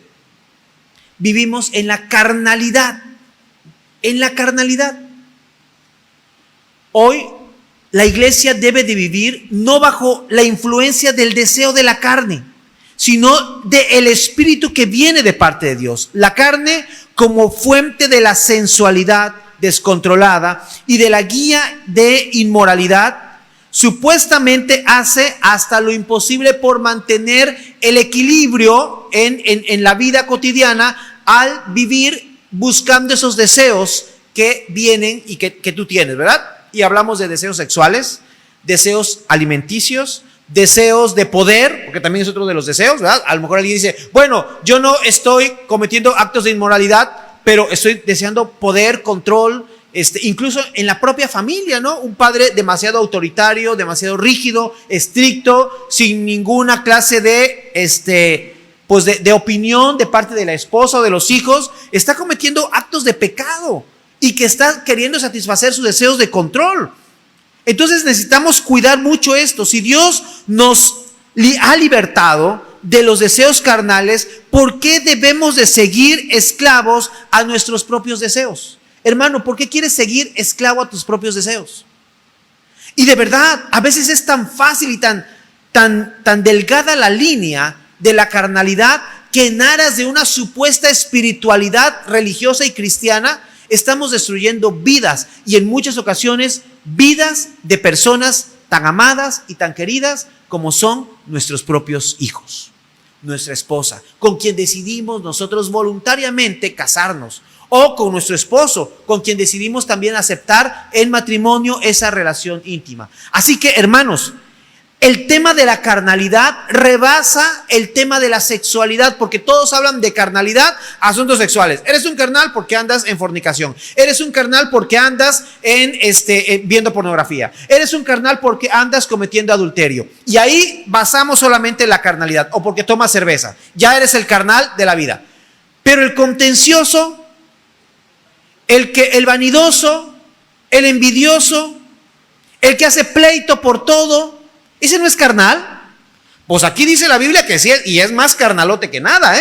Vivimos en la carnalidad. En la carnalidad. Hoy la iglesia debe de vivir no bajo la influencia del deseo de la carne, sino del espíritu que viene de parte de Dios. La carne como fuente de la sensualidad descontrolada y de la guía de inmoralidad, supuestamente hace hasta lo imposible por mantener el equilibrio en la vida cotidiana al vivir buscando esos deseos que vienen y que tú tienes, ¿verdad? Y hablamos de deseos sexuales, deseos alimenticios, deseos de poder, porque también es otro de los deseos, ¿verdad? A lo mejor alguien dice, bueno, yo no estoy cometiendo actos de inmoralidad, pero estoy deseando poder, control, incluso en la propia familia, ¿no? Un padre demasiado autoritario, demasiado rígido, estricto, sin ninguna clase de opinión de parte de la esposa o de los hijos, está cometiendo actos de pecado y que está queriendo satisfacer sus deseos de control. Entonces necesitamos cuidar mucho esto. Si Dios nos ha libertado de los deseos carnales, ¿por qué debemos de seguir esclavos a nuestros propios deseos? Hermano, ¿por qué quieres seguir esclavo a tus propios deseos? Y de verdad, a veces es tan fácil y tan delgada la línea de la carnalidad que en aras de una supuesta espiritualidad religiosa y cristiana estamos destruyendo vidas y en muchas ocasiones vidas de personas tan amadas y tan queridas como son nuestros propios hijos, nuestra esposa, con quien decidimos nosotros voluntariamente casarnos, o con nuestro esposo, con quien decidimos también aceptar en matrimonio esa relación íntima. Así que, hermanos, el tema de la carnalidad rebasa el tema de la sexualidad, porque todos hablan de carnalidad, asuntos sexuales. Eres un carnal porque andas en fornicación. Eres un carnal porque andas viendo pornografía. Eres un carnal porque andas cometiendo adulterio. Y ahí basamos solamente la carnalidad, o porque tomas cerveza. Ya eres el carnal de la vida. Pero el contencioso, el vanidoso, el envidioso, el que hace pleito por todo, ¿ese no es carnal? Pues aquí dice la Biblia que sí, y es más carnalote que nada,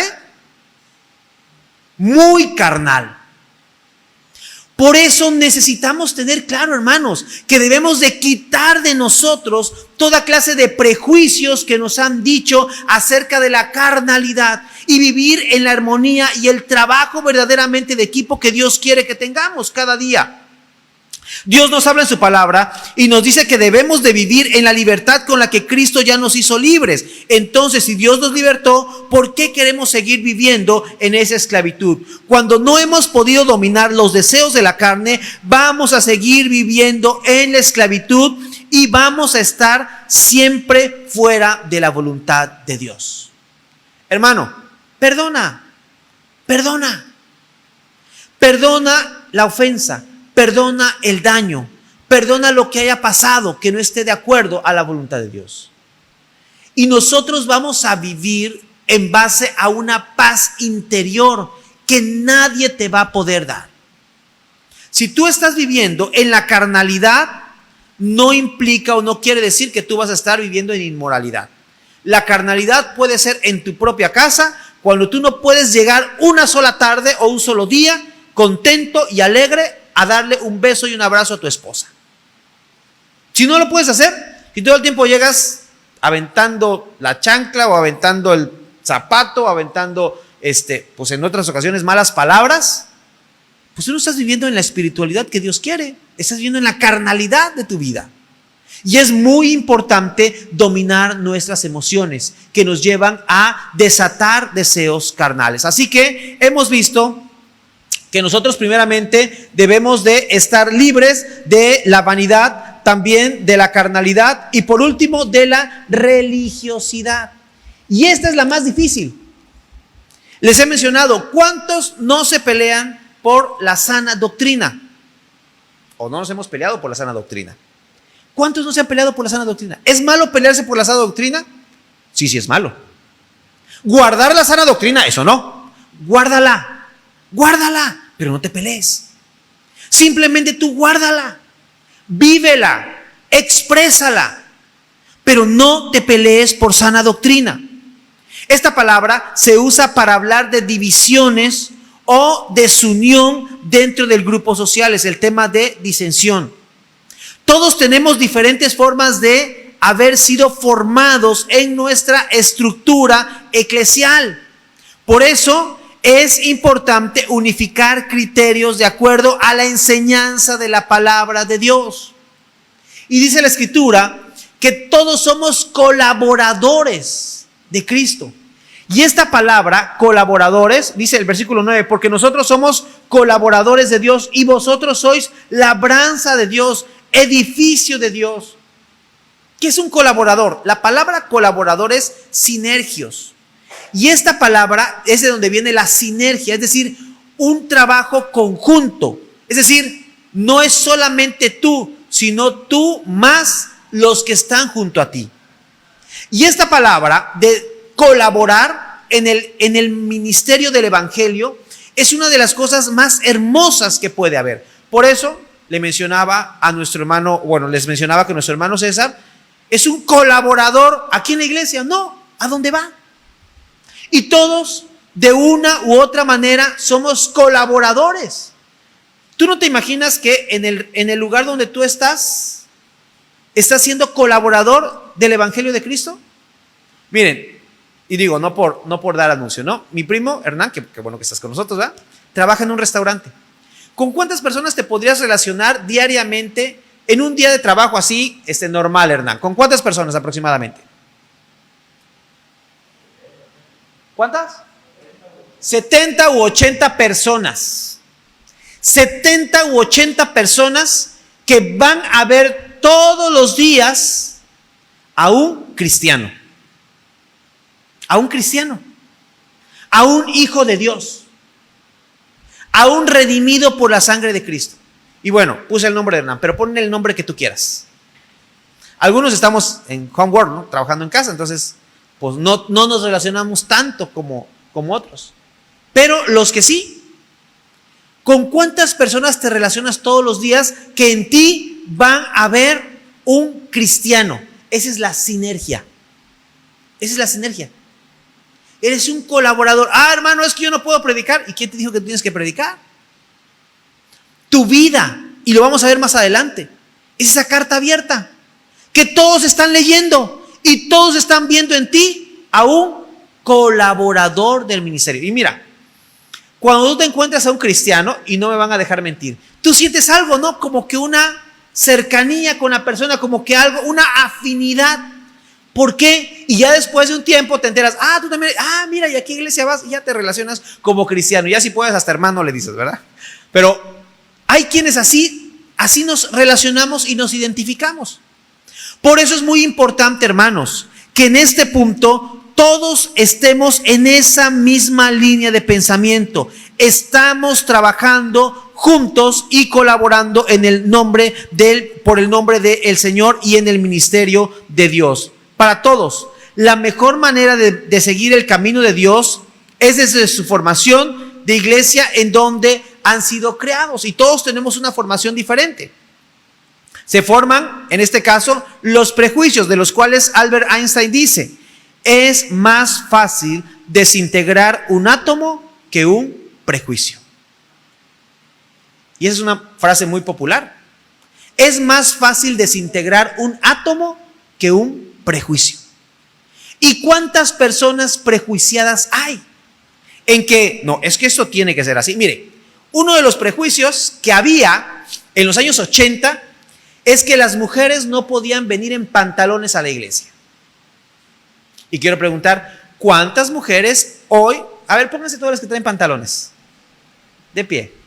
muy carnal. Por eso necesitamos tener claro, hermanos, que debemos de quitar de nosotros toda clase de prejuicios que nos han dicho acerca de la carnalidad y vivir en la armonía y el trabajo verdaderamente de equipo que Dios quiere que tengamos cada día. Dios nos habla en su palabra y nos dice que debemos de vivir en la libertad con la que Cristo ya nos hizo libres. Entonces, si Dios nos libertó, ¿por qué queremos seguir viviendo en esa esclavitud? Cuando no hemos podido dominar los deseos de la carne, vamos a seguir viviendo en la esclavitud y vamos a estar siempre fuera de la voluntad de Dios. Hermano, perdona la ofensa. Perdona el daño, perdona lo que haya pasado que no esté de acuerdo a la voluntad de Dios. Y nosotros vamos a vivir en base a una paz interior que nadie te va a poder dar. Si tú estás viviendo en la carnalidad, no implica o no quiere decir que tú vas a estar viviendo en inmoralidad. La carnalidad puede ser en tu propia casa, cuando tú no puedes llegar una sola tarde o un solo día contento y alegre a darle un beso y un abrazo a tu esposa. Si no lo puedes hacer, si todo el tiempo llegas aventando la chancla o aventando el zapato, aventando, pues en otras ocasiones malas palabras, pues tú no estás viviendo en la espiritualidad que Dios quiere, estás viviendo en la carnalidad de tu vida. Y es muy importante dominar nuestras emociones que nos llevan a desatar deseos carnales. Así que hemos visto que nosotros primeramente debemos de estar libres de la vanidad, también de la carnalidad y por último de la religiosidad. Y esta es la más difícil. Les he mencionado, ¿cuántos no se pelean por la sana doctrina? ¿O no nos hemos peleado por la sana doctrina? ¿Cuántos no se han peleado por la sana doctrina? ¿Es malo pelearse por la sana doctrina? Sí, sí es malo. Guardar la sana doctrina, eso no. Guárdala, pero no te pelees. Simplemente tú guárdala, vívela, exprésala, pero no te pelees por sana doctrina. Esta palabra se usa para hablar de divisiones o desunión dentro del grupo social, es el tema de disensión. Todos tenemos diferentes formas de haber sido formados en nuestra estructura eclesial. Por eso es importante unificar criterios de acuerdo a la enseñanza de la palabra de Dios. Y dice la Escritura que todos somos colaboradores de Cristo. Y esta palabra, colaboradores, dice el versículo 9, porque nosotros somos colaboradores de Dios y vosotros sois labranza de Dios, edificio de Dios. ¿Qué es un colaborador? La palabra colaborador es sinergios. Y esta palabra es de donde viene la sinergia, es decir, un trabajo conjunto. Es decir, no es solamente tú, sino tú más los que están junto a ti. Y esta palabra de colaborar en el ministerio del evangelio es una de las cosas más hermosas que puede haber. Por eso le mencionaba a nuestro hermano, les mencionaba que nuestro hermano César es un colaborador aquí en la iglesia. No, ¿a dónde va? Y todos de una u otra manera somos colaboradores. ¿Tú no te imaginas que en el lugar donde tú estás siendo colaborador del evangelio de Cristo? Miren, y digo, no por dar anuncio, ¿no? Mi primo Hernán, que bueno que estás con nosotros, ¿verdad? Trabaja en un restaurante. ¿Con cuántas personas te podrías relacionar diariamente en un día de trabajo así, normal, Hernán? ¿Con cuántas personas aproximadamente? ¿Cuántas? 70 u 80 personas. 70 u 80 personas que van a ver todos los días a un cristiano. A un cristiano. A un hijo de Dios. A un redimido por la sangre de Cristo. Y bueno, puse el nombre de Hernán, pero ponle el nombre que tú quieras. Algunos estamos en homework, ¿no? Trabajando en casa, entonces pues no nos relacionamos tanto como otros. Pero los que sí, ¿con cuántas personas te relacionas todos los días que en ti van a ver un cristiano? Esa es la sinergia. Esa es la sinergia. Eres un colaborador. Hermano, es que yo no puedo predicar. ¿Y quién te dijo que tienes que predicar? Tu vida, y lo vamos a ver más adelante, es esa carta abierta que todos están leyendo y todos están viendo en ti a un colaborador del ministerio. Y mira, cuando tú te encuentras a un cristiano, y no me van a dejar mentir, tú sientes algo, ¿no? Como que una cercanía con la persona, como que algo, una afinidad. ¿Por qué? Y ya después de un tiempo te enteras, tú también, mira, ¿y a qué iglesia vas? Y ya te relacionas como cristiano. Ya si puedes, hasta hermano le dices, ¿verdad? Pero hay quienes así nos relacionamos y nos identificamos. Por eso es muy importante, hermanos, que en este punto todos estemos en esa misma línea de pensamiento. Estamos trabajando juntos y colaborando en el nombre por el nombre del Señor y en el ministerio de Dios. Para todos, la mejor manera de seguir el camino de Dios es desde su formación de iglesia en donde han sido creados, y todos tenemos una formación diferente. Se forman, en este caso, los prejuicios, de los cuales Albert Einstein dice: es más fácil desintegrar un átomo que un prejuicio. y esa es una frase muy popular, es más fácil desintegrar un átomo que un prejuicio. ¿Y cuántas personas prejuiciadas hay? En que, no, es que esto tiene que ser así. Mire, uno de los prejuicios que había en los años 80 es que las mujeres no podían venir en pantalones a la iglesia. Y quiero preguntar, ¿cuántas mujeres hoy, a ver, pónganse todas las que traen pantalones, de pie?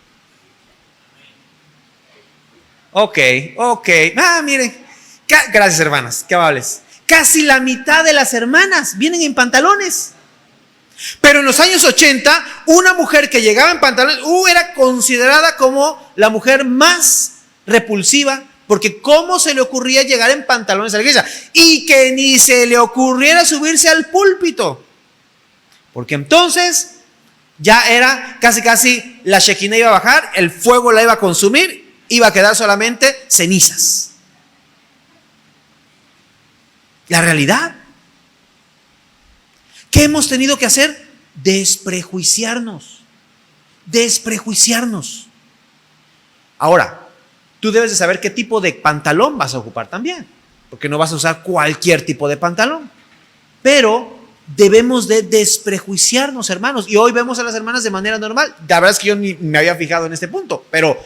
Ok. Miren, gracias hermanas, qué amables. Casi la mitad de las hermanas vienen en pantalones. Pero en los años 80, una mujer que llegaba en pantalones era considerada como la mujer más repulsiva, porque ¿cómo se le ocurría llegar en pantalones a la iglesia? Y que ni se le ocurriera subirse al púlpito, porque entonces ya era casi la Shekinah iba a bajar, el fuego la iba a consumir, iba a quedar solamente cenizas. La realidad. ¿Qué hemos tenido que hacer? Desprejuiciarnos. Ahora, tú debes de saber qué tipo de pantalón vas a ocupar también, porque no vas a usar cualquier tipo de pantalón. Pero debemos de desprejuiciarnos, hermanos. Y hoy vemos a las hermanas de manera normal. La verdad es que yo ni me había fijado en este punto, pero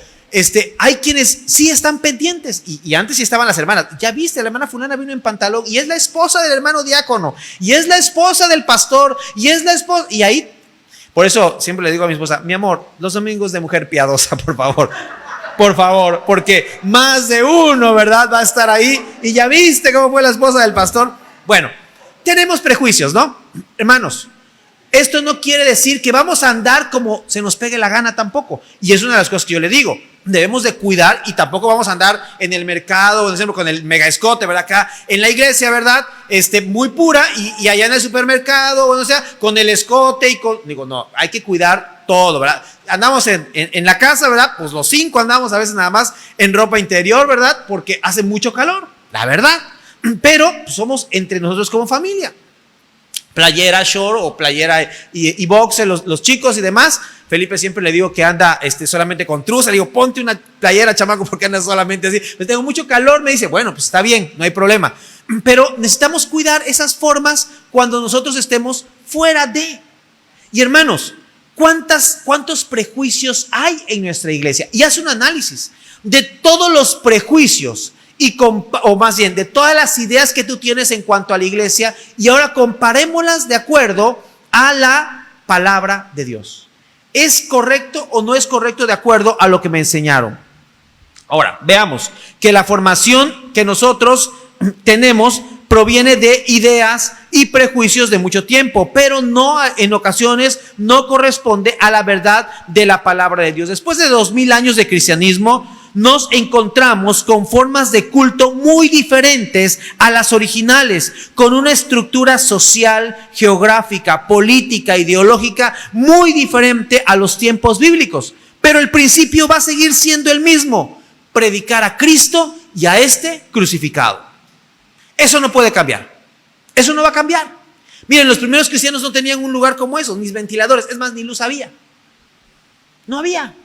hay quienes sí están pendientes, y antes sí estaban las hermanas. Ya viste, la hermana fulana vino en pantalón, y es la esposa del hermano diácono, y es la esposa del pastor, y es la esposa, y ahí, por eso siempre le digo a mi esposa, mi amor, los domingos de mujer piadosa, por favor, porque más de uno, ¿verdad?, va a estar ahí, y ya viste cómo fue la esposa del pastor. Bueno, tenemos prejuicios, ¿no? Hermanos, esto no quiere decir que vamos a andar como se nos pegue la gana tampoco. Y es una de las cosas que yo le digo. Debemos de cuidar, y tampoco vamos a andar en el mercado, por ejemplo, con el mega escote, ¿verdad? Acá en la iglesia, ¿verdad? Muy pura, y allá en el supermercado, o sea, con el escote y digo, no, hay que cuidar todo, ¿verdad? Andamos en la casa, ¿verdad? Pues los 5 andamos a veces nada más en ropa interior, ¿verdad? Porque hace mucho calor, la verdad. Pero pues, somos entre nosotros como familia. Playera short o playera y boxe, los chicos y demás. Felipe siempre le digo que anda solamente con truza. Le digo, ponte una playera, chamaco, porque anda solamente así. Pues tengo mucho calor. Me dice, bueno, pues está bien, no hay problema. Pero necesitamos cuidar esas formas cuando nosotros estemos fuera de. Y hermanos, ¿cuántos prejuicios hay en nuestra iglesia? Y hace un análisis de todos los prejuicios o más bien de todas las ideas que tú tienes en cuanto a la iglesia, y ahora comparémoslas de acuerdo a la palabra de Dios. ¿Es correcto o no es correcto de acuerdo a lo que me enseñaron? Ahora, veamos que la formación que nosotros tenemos proviene de ideas y prejuicios de mucho tiempo, pero no, en ocasiones no corresponde a la verdad de la palabra de Dios. Después de 2000 años de cristianismo, nos encontramos con formas de culto muy diferentes a las originales, con una estructura social, geográfica, política, ideológica muy diferente a los tiempos bíblicos. Pero el principio va a seguir siendo el mismo: predicar a Cristo y a crucificado. Eso no puede cambiar. Eso no va a cambiar. Miren, los primeros cristianos no tenían un lugar como esos, ni ventiladores, es más, ni luz había. No había.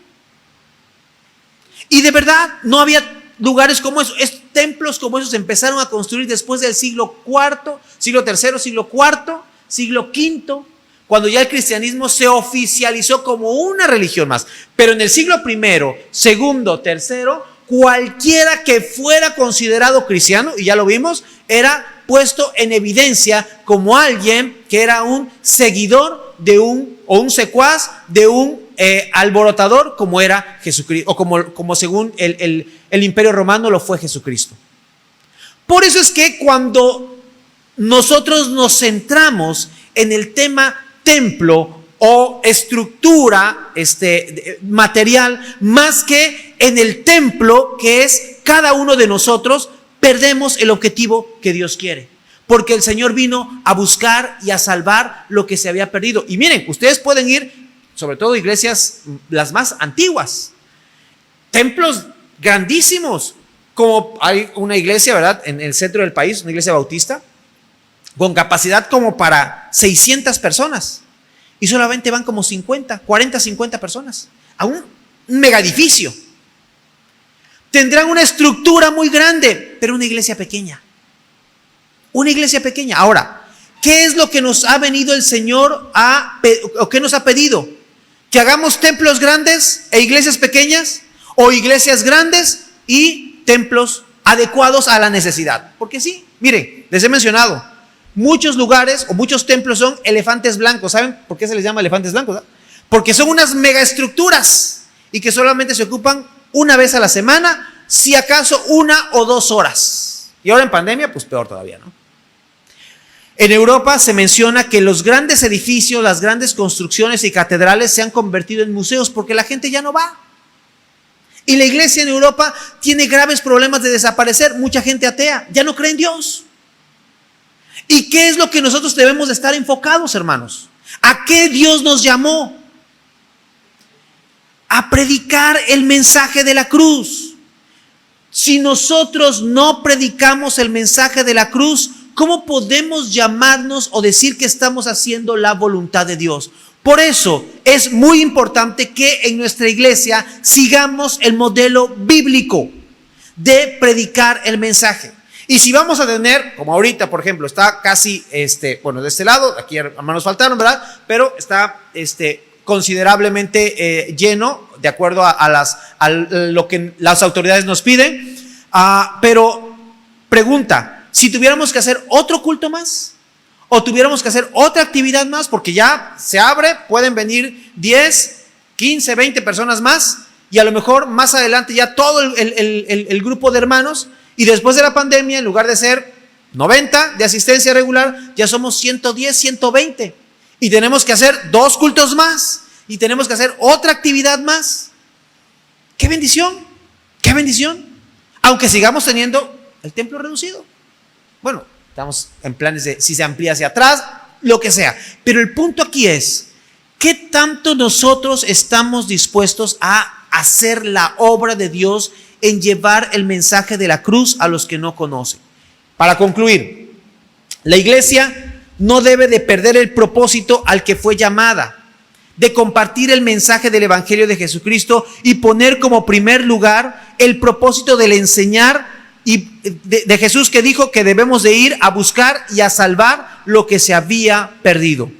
Y de verdad no había lugares como esos. Templos como esos se empezaron a construir después del siglo IV, siglo III, siglo IV, siglo V, cuando ya el cristianismo se oficializó como una religión más. Pero en el siglo I, II, III, cualquiera que fuera considerado cristiano, y ya lo vimos, era puesto en evidencia como alguien que era un seguidor de o un secuaz de un alborotador, como era Jesucristo, o como según el Imperio Romano lo fue Jesucristo. Por eso es que cuando nosotros nos centramos en el tema templo o estructura material, más que en el templo que es cada uno de nosotros, perdemos el objetivo que Dios quiere. Porque el Señor vino a buscar y a salvar lo que se había perdido. Y miren, ustedes pueden ir, sobre todo iglesias las más antiguas, templos grandísimos, como hay una iglesia, ¿verdad?, en el centro del país, una iglesia bautista, con capacidad como para 600 personas, y solamente van como 50, 40, 50 personas, a un mega edificio. Tendrán una estructura muy grande, pero una iglesia pequeña. Una iglesia pequeña. Ahora, ¿qué es lo que nos ha venido el Señor o qué nos ha pedido? ¿Que hagamos templos grandes e iglesias pequeñas? ¿O iglesias grandes y templos adecuados a la necesidad? Porque sí, miren, les he mencionado, muchos lugares o muchos templos son elefantes blancos. ¿Saben por qué se les llama elefantes blancos? Porque son unas megaestructuras y que solamente se ocupan una vez a la semana, si acaso 1 o 2 horas. Y ahora en pandemia, pues peor todavía, ¿no? En Europa se menciona que los grandes edificios, las grandes construcciones y catedrales se han convertido en museos porque la gente ya no va. Y la iglesia en Europa tiene graves problemas de desaparecer. Mucha gente atea, ya no cree en Dios. ¿Y qué es lo que nosotros debemos de estar enfocados, hermanos? ¿A qué Dios nos llamó? A predicar el mensaje de la cruz. Si nosotros no predicamos el mensaje de la cruz, ¿cómo podemos llamarnos o decir que estamos haciendo la voluntad de Dios? Por eso es muy importante que en nuestra iglesia sigamos el modelo bíblico de predicar el mensaje. Y si vamos a tener, como ahorita, por ejemplo, está casi, de este lado, aquí hermanos faltaron, ¿verdad? Pero está considerablemente lleno, de acuerdo a lo que las autoridades nos piden. Pero pregunta, si tuviéramos que hacer otro culto más, o tuviéramos que hacer otra actividad más, porque ya se abre, pueden venir 10, 15, 20 personas más, y a lo mejor más adelante ya todo el grupo de hermanos, y después de la pandemia, en lugar de ser 90 de asistencia regular, ya somos 110, 120, y tenemos que hacer 2 cultos más, y tenemos que hacer otra actividad más. ¡Qué bendición! ¡Qué bendición! Aunque sigamos teniendo el templo reducido. Bueno, estamos en planes de si se amplía hacia atrás, lo que sea. Pero el punto aquí es, ¿qué tanto nosotros estamos dispuestos a hacer la obra de Dios en llevar el mensaje de la cruz a los que no conocen? Para concluir, la iglesia no debe de perder el propósito al que fue llamada, de compartir el mensaje del Evangelio de Jesucristo y poner como primer lugar el propósito del enseñar y de Jesús, que dijo que debemos de ir a buscar y a salvar lo que se había perdido.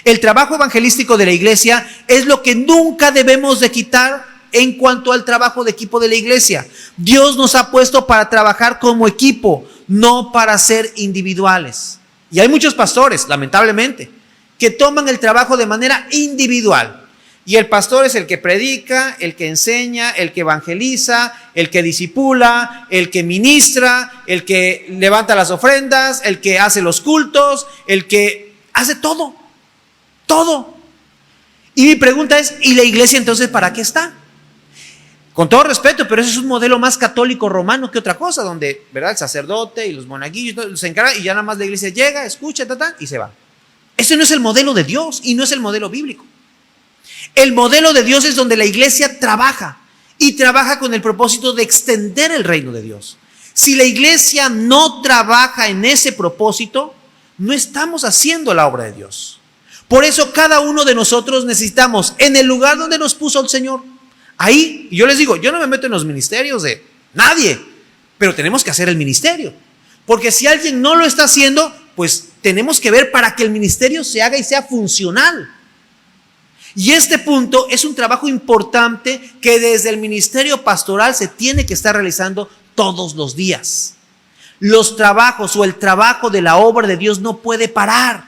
El trabajo evangelístico de la iglesia es lo que nunca debemos de quitar en cuanto al trabajo de equipo de la iglesia. Dios nos ha puesto para trabajar como equipo, no para ser individuales. Y hay muchos pastores, lamentablemente, que toman el trabajo de manera individual. Y el pastor es el que predica, el que enseña, el que evangeliza, el que discipula, el que ministra, el que levanta las ofrendas, el que hace los cultos, el que hace todo. Todo. Y mi pregunta es, ¿y la iglesia entonces para qué está? Con todo respeto, pero eso es un modelo más católico romano que otra cosa, donde, ¿verdad?, el sacerdote y los monaguillos se encargan y ya nada más la iglesia llega, escucha, y se va. Ese no es el modelo de Dios y no es el modelo bíblico. El modelo de Dios es donde la iglesia trabaja y trabaja con el propósito de extender el reino de Dios. Si la iglesia no trabaja en ese propósito, no estamos haciendo la obra de Dios. Por eso cada uno de nosotros necesitamos, en el lugar donde nos puso el Señor, ahí, y yo les digo, yo no me meto en los ministerios de nadie, pero tenemos que hacer el ministerio. Porque si alguien no lo está haciendo, pues tenemos que ver para que el ministerio se haga y sea funcional. Y este punto es un trabajo importante que desde el ministerio pastoral se tiene que estar realizando todos los días. Los trabajos o el trabajo de la obra de Dios no puede parar.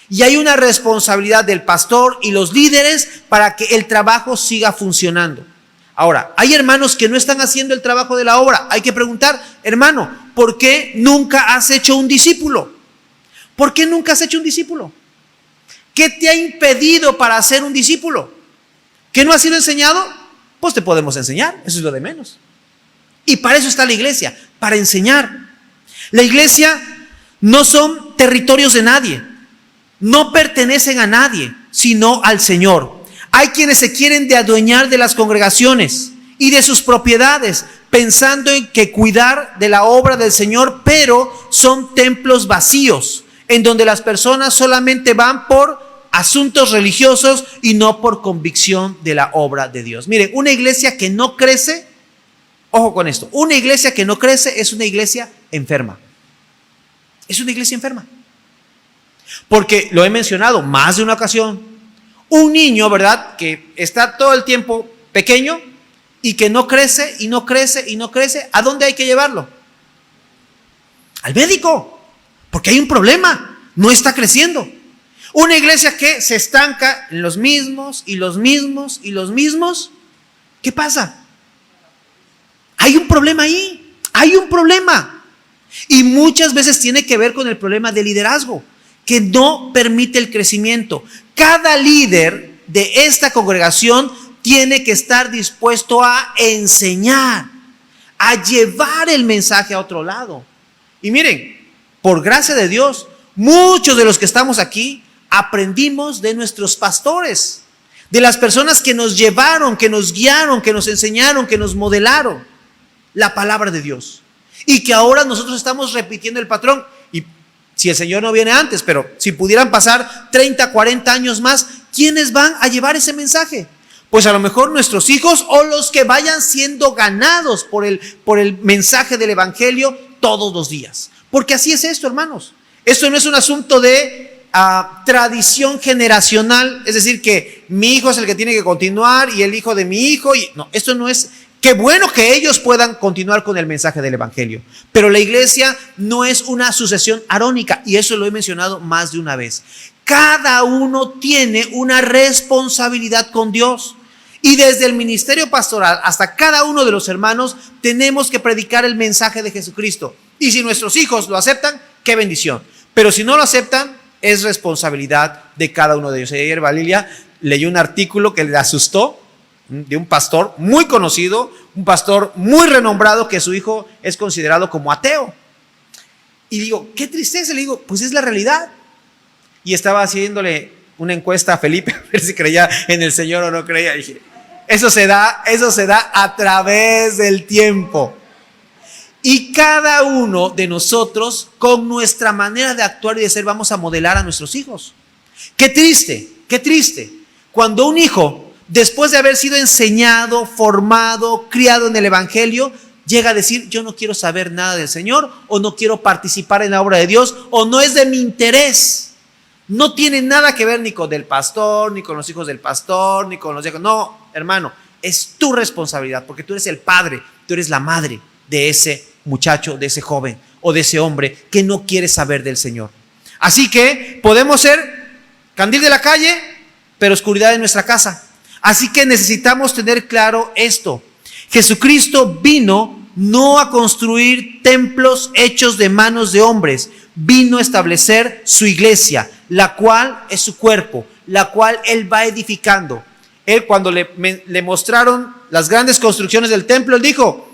Y hay una responsabilidad del pastor y los líderes para que el trabajo siga funcionando. Ahora, hay hermanos que no están haciendo el trabajo de la obra. Hay que preguntar, hermano, ¿por qué nunca has hecho un discípulo? ¿Por qué nunca has hecho un discípulo? ¿Qué te ha impedido para hacer un discípulo? ¿Que no ha sido enseñado? Pues te podemos enseñar, eso es lo de menos. Y para eso está la iglesia, para enseñar. La iglesia no son territorios de nadie, no pertenecen a nadie, sino al Señor. Hay quienes se quieren de adueñar de las congregaciones y de sus propiedades, pensando en que cuidar de la obra del Señor, pero son templos vacíos, en donde las personas solamente van por asuntos religiosos y no por convicción de la obra de Dios. Miren, una iglesia que no crece Ojo con esto. Una iglesia que no crece es una iglesia enferma. Es una iglesia enferma. Porque lo he mencionado más de una ocasión. Un niño, ¿verdad?, que está todo el tiempo pequeño y que no crece y no crece y no crece, ¿a dónde hay que llevarlo? Al médico. Porque hay un problema. No está creciendo. Una iglesia que se estanca en los mismos y los mismos y los mismos. ¿Qué pasa? Hay un problema ahí. Hay un problema. Y muchas veces tiene que ver con el problema de liderazgo, que no permite el crecimiento. Cada líder de esta congregación tiene que estar dispuesto a enseñar, a llevar el mensaje a otro lado. Y miren, por gracia de Dios, muchos de los que estamos aquí aprendimos de nuestros pastores, de las personas que nos llevaron, que nos guiaron, que nos enseñaron, que nos modelaron la palabra de Dios. Y que ahora nosotros estamos repitiendo el patrón. Y si el Señor no viene antes, pero si pudieran pasar 30, 40 años más, ¿quiénes van a llevar ese mensaje? Pues a lo mejor nuestros hijos o los que vayan siendo ganados por el mensaje del evangelio todos los días. Porque así es esto, hermanos. Esto no es un asunto de tradición generacional, es decir, que mi hijo es el que tiene que continuar y el hijo de mi hijo. No, esto no es. Qué bueno que ellos puedan continuar con el mensaje del evangelio, pero la iglesia no es una sucesión arónica, y eso lo he mencionado más de una vez. Cada uno tiene una responsabilidad con Dios, y desde el ministerio pastoral hasta cada uno de los hermanos tenemos que predicar el mensaje de Jesucristo. Y si nuestros hijos lo aceptan, qué bendición, pero si no lo aceptan, es responsabilidad de cada uno de ellos. Ayer Valilia leyó un artículo que le asustó, de un pastor muy conocido, un pastor muy renombrado, que su hijo es considerado como ateo. Y digo, qué tristeza. Le digo, pues es la realidad. Y estaba haciéndole una encuesta a Felipe a ver si creía en el Señor o no creía. Y dije, eso se da a través del tiempo. Y cada uno de nosotros, con nuestra manera de actuar y de ser, vamos a modelar a nuestros hijos. Qué triste, cuando un hijo, después de haber sido enseñado, formado, criado en el evangelio, llega a decir, yo no quiero saber nada del Señor, o no quiero participar en la obra de Dios, o no es de mi interés. No tiene nada que ver ni con el pastor, ni con los hijos del pastor, ni con los hijos. No, hermano, es tu responsabilidad, porque tú eres el padre, tú eres la madre de ese muchacho, de ese joven o de ese hombre que no quiere saber del Señor. Así que podemos ser candil de la calle, pero oscuridad en nuestra casa. Así que necesitamos tener claro esto. Jesucristo vino no a construir templos hechos de manos de hombres, vino a establecer su iglesia, la cual es su cuerpo, la cual Él va edificando. Él, cuando le mostraron las grandes construcciones del templo, Él dijo,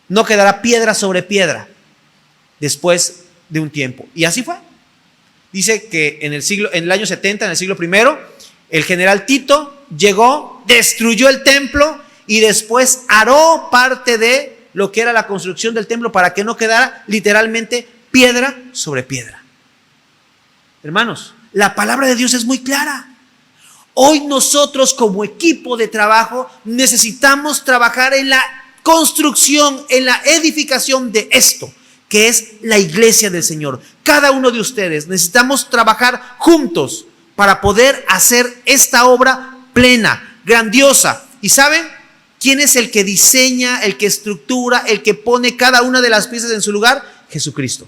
no quedará piedra sobre piedra después de un tiempo. Y así fue. Dice que en el año 70, en el siglo I, el general Tito llegó, destruyó el templo y después aró parte de lo que era la construcción del templo para que no quedara literalmente piedra sobre piedra. Hermanos, la palabra de Dios es muy clara. Hoy nosotros como equipo de trabajo necesitamos trabajar en la construcción, en la edificación de esto, que es la iglesia del Señor. Cada uno de ustedes necesitamos trabajar juntos para poder hacer esta obra plena, grandiosa. ¿Y saben quién es el que diseña, el que estructura, el que pone cada una de las piezas en su lugar? Jesucristo.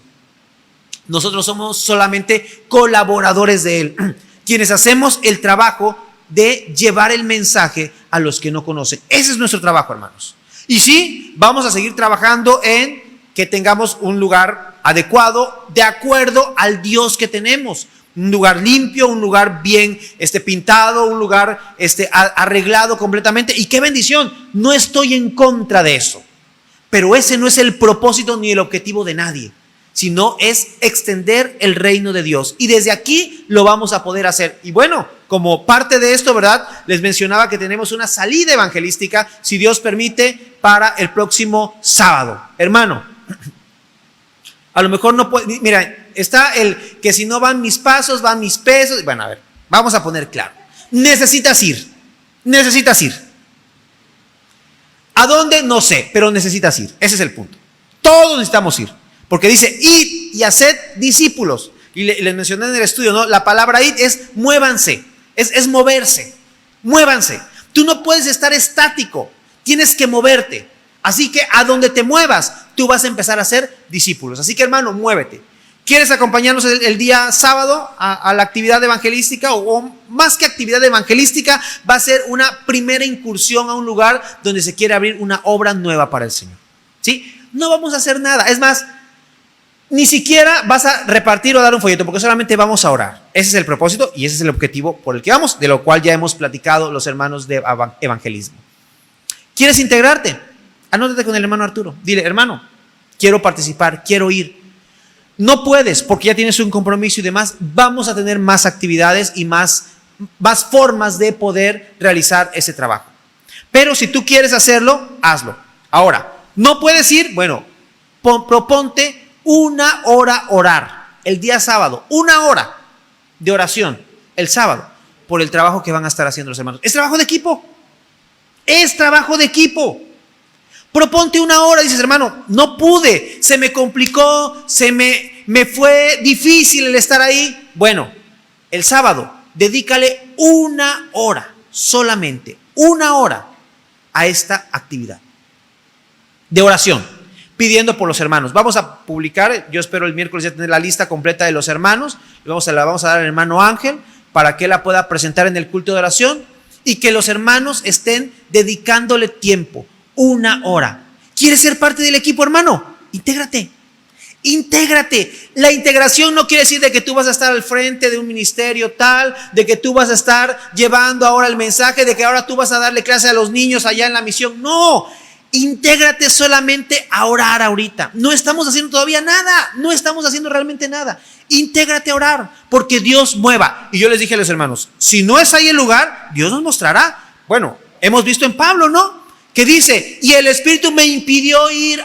Nosotros somos solamente colaboradores de Él, quienes hacemos el trabajo de llevar el mensaje a los que no conocen. Ese es nuestro trabajo, hermanos. Y sí, vamos a seguir trabajando en que tengamos un lugar adecuado, de acuerdo al Dios que tenemos. Un lugar limpio, un lugar bien pintado, un lugar arreglado completamente. Y qué bendición, no estoy en contra de eso. Pero ese no es el propósito ni el objetivo de nadie, sino es extender el reino de Dios. Y desde aquí lo vamos a poder hacer. Y bueno, como parte de esto, ¿verdad? Les mencionaba que tenemos una salida evangelística, si Dios permite, para el próximo sábado. Hermano, a lo mejor no puede, mira, está el que si no van mis pasos, van mis pesos. Bueno, a ver, vamos a poner claro. Necesitas ir. ¿A dónde? No sé, pero necesitas ir. Ese es el punto. Todos necesitamos ir. Porque dice, id y haced discípulos. Y les mencioné en el estudio, ¿no? La palabra id es muévanse, es moverse. Muévanse. Tú no puedes estar estático, tienes que moverte. Así que a donde te muevas, tú vas a empezar a ser discípulos. Así que, hermano, muévete. ¿Quieres acompañarnos el día sábado a la actividad evangelística? O más que actividad evangelística, va a ser una primera incursión a un lugar donde se quiere abrir una obra nueva para el Señor. ¿Sí? No vamos a hacer nada. Es más, ni siquiera vas a repartir o dar un folleto, porque solamente vamos a orar. Ese es el propósito y ese es el objetivo por el que vamos, de lo cual ya hemos platicado los hermanos de evangelismo. ¿Quieres integrarte? Anótate con el hermano Arturo. Dile, hermano, quiero participar, quiero ir. No puedes porque ya tienes un compromiso y demás. Vamos a tener más actividades y más formas de poder realizar ese trabajo. Pero si tú quieres hacerlo, hazlo. Ahora, no puedes ir, bueno, proponte 1 hora orar el día sábado, 1 hora de oración el sábado por el trabajo que van a estar haciendo los hermanos. Es trabajo de equipo. Es trabajo de equipo. Proponte 1 hora, dices, hermano, no pude, se me complicó, me fue difícil el estar ahí. Bueno, el sábado, dedícale 1 hora, solamente 1 hora a esta actividad de oración, pidiendo por los hermanos. Vamos a publicar, yo espero el miércoles ya tener la lista completa de los hermanos, la vamos a dar al hermano Ángel para que él la pueda presentar en el culto de oración y que los hermanos estén dedicándole tiempo. 1 hora. ¿Quieres ser parte del equipo, hermano? Intégrate. Intégrate. La integración no quiere decir de que tú vas a estar al frente de un ministerio tal, de que tú vas a estar llevando ahora el mensaje, de que ahora tú vas a darle clase a los niños allá en la misión. No. Intégrate solamente a orar ahorita. No estamos haciendo todavía nada. No estamos haciendo realmente nada. Intégrate a orar porque Dios mueva. Y yo les dije a los hermanos, si no es ahí el lugar, Dios nos mostrará. Bueno, hemos visto en Pablo, ¿no? Que dice, y el Espíritu me impidió ir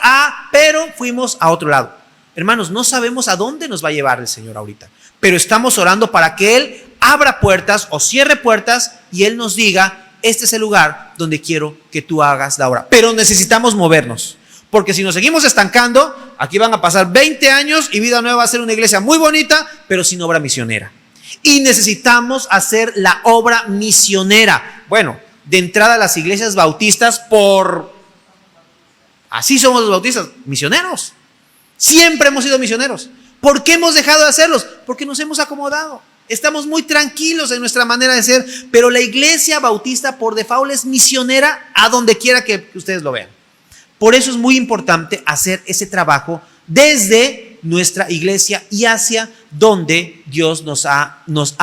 pero fuimos a otro lado. Hermanos, no sabemos a dónde nos va a llevar el Señor ahorita, pero estamos orando para que Él abra puertas o cierre puertas y Él nos diga, este es el lugar donde quiero que tú hagas la obra. Pero necesitamos movernos, porque si nos seguimos estancando, aquí van a pasar 20 años y Vida Nueva va a ser una iglesia muy bonita, pero sin obra misionera. Y necesitamos hacer la obra misionera. Bueno, de entrada a las iglesias bautistas así somos los bautistas, misioneros. Siempre hemos sido misioneros. ¿Por qué hemos dejado de hacerlos? Porque nos hemos acomodado. Estamos muy tranquilos en nuestra manera de ser, pero la iglesia bautista por default es misionera a donde quiera que ustedes lo vean. Por eso es muy importante hacer ese trabajo desde nuestra iglesia y hacia donde Dios nos ha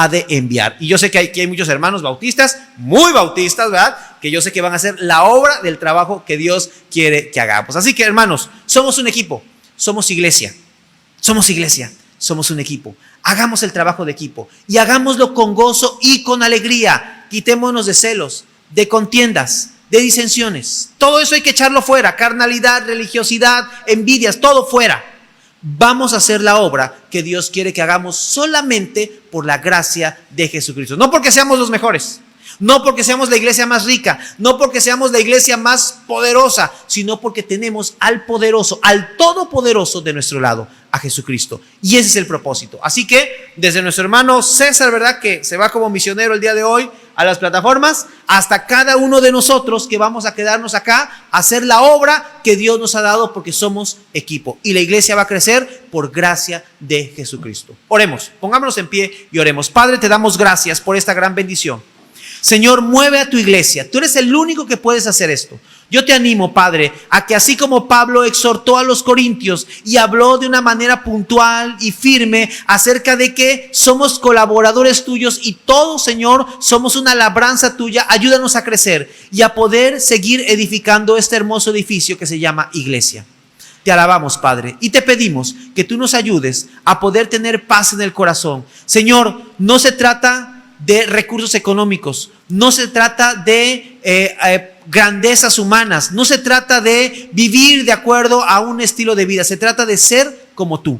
de enviar. Y yo sé que aquí hay muchos hermanos bautistas, muy bautistas, ¿verdad? Que yo sé que van a hacer la obra del trabajo que Dios quiere que hagamos. Así que, hermanos, somos un equipo, somos iglesia, somos un equipo. Hagamos el trabajo de equipo y hagámoslo con gozo y con alegría. Quitémonos de celos, de contiendas, de disensiones. Todo eso hay que echarlo fuera. Carnalidad, religiosidad, envidias, todo fuera. Vamos a hacer la obra que Dios quiere que hagamos solamente por la gracia de Jesucristo. No porque seamos los mejores, no porque seamos la iglesia más rica, no porque seamos la iglesia más poderosa, sino porque tenemos al poderoso, al todopoderoso de nuestro lado, a Jesucristo. Y ese es el propósito. Así que desde nuestro hermano César, ¿verdad? Que se va como misionero el día de hoy a las plataformas, hasta cada uno de nosotros que vamos a quedarnos acá a hacer la obra que Dios nos ha dado porque somos equipo. Y la iglesia va a crecer por gracia de Jesucristo. Oremos, pongámonos en pie y oremos. Padre, te damos gracias por esta gran bendición. Señor, mueve a tu iglesia. Tú eres el único que puedes hacer esto. Yo te animo, Padre, a que así como Pablo exhortó a los corintios y habló de una manera puntual y firme acerca de que somos colaboradores tuyos y todos, Señor, somos una labranza tuya, ayúdanos a crecer y a poder seguir edificando este hermoso edificio que se llama iglesia. Te alabamos, Padre, y te pedimos que tú nos ayudes a poder tener paz en el corazón. Señor, no se trata de recursos económicos, no se trata de grandezas humanas, no se trata de vivir de acuerdo a un estilo de vida, se trata de ser como tú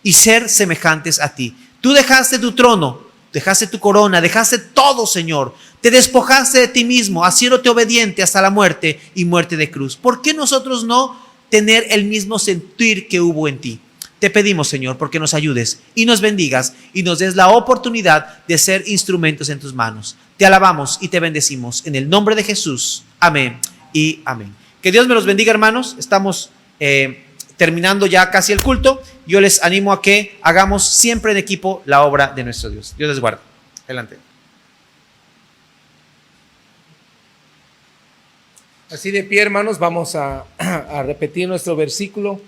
y ser semejantes a ti. Tú dejaste tu trono dejaste tu corona, dejaste todo, Señor. Te despojaste de ti mismo, haciéndote obediente hasta la muerte y muerte de cruz. ¿Por qué nosotros no tener el mismo sentir que hubo en ti? Te pedimos, Señor, porque nos ayudes y nos bendigas y nos des la oportunidad de ser instrumentos en tus manos. Te alabamos y te bendecimos en el nombre de Jesús. Amén y amén. Que Dios me los bendiga, hermanos. Estamos terminando ya casi el culto. Yo les animo a que hagamos siempre en equipo la obra de nuestro Dios. Dios les guarde. Adelante. Así de pie, hermanos, vamos a repetir nuestro versículo,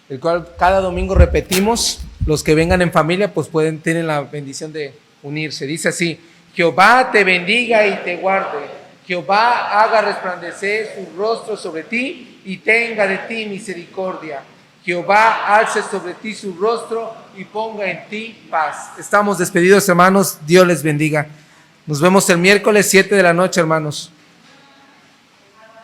el cual cada domingo repetimos. Los que vengan en familia, pues tienen la bendición de unirse. Dice así: Jehová te bendiga y te guarde. Jehová haga resplandecer su rostro sobre ti y tenga de ti misericordia. Jehová alce sobre ti su rostro y ponga en ti paz. Estamos despedidos, hermanos. Dios les bendiga. Nos vemos el miércoles 7 de la noche, hermanos.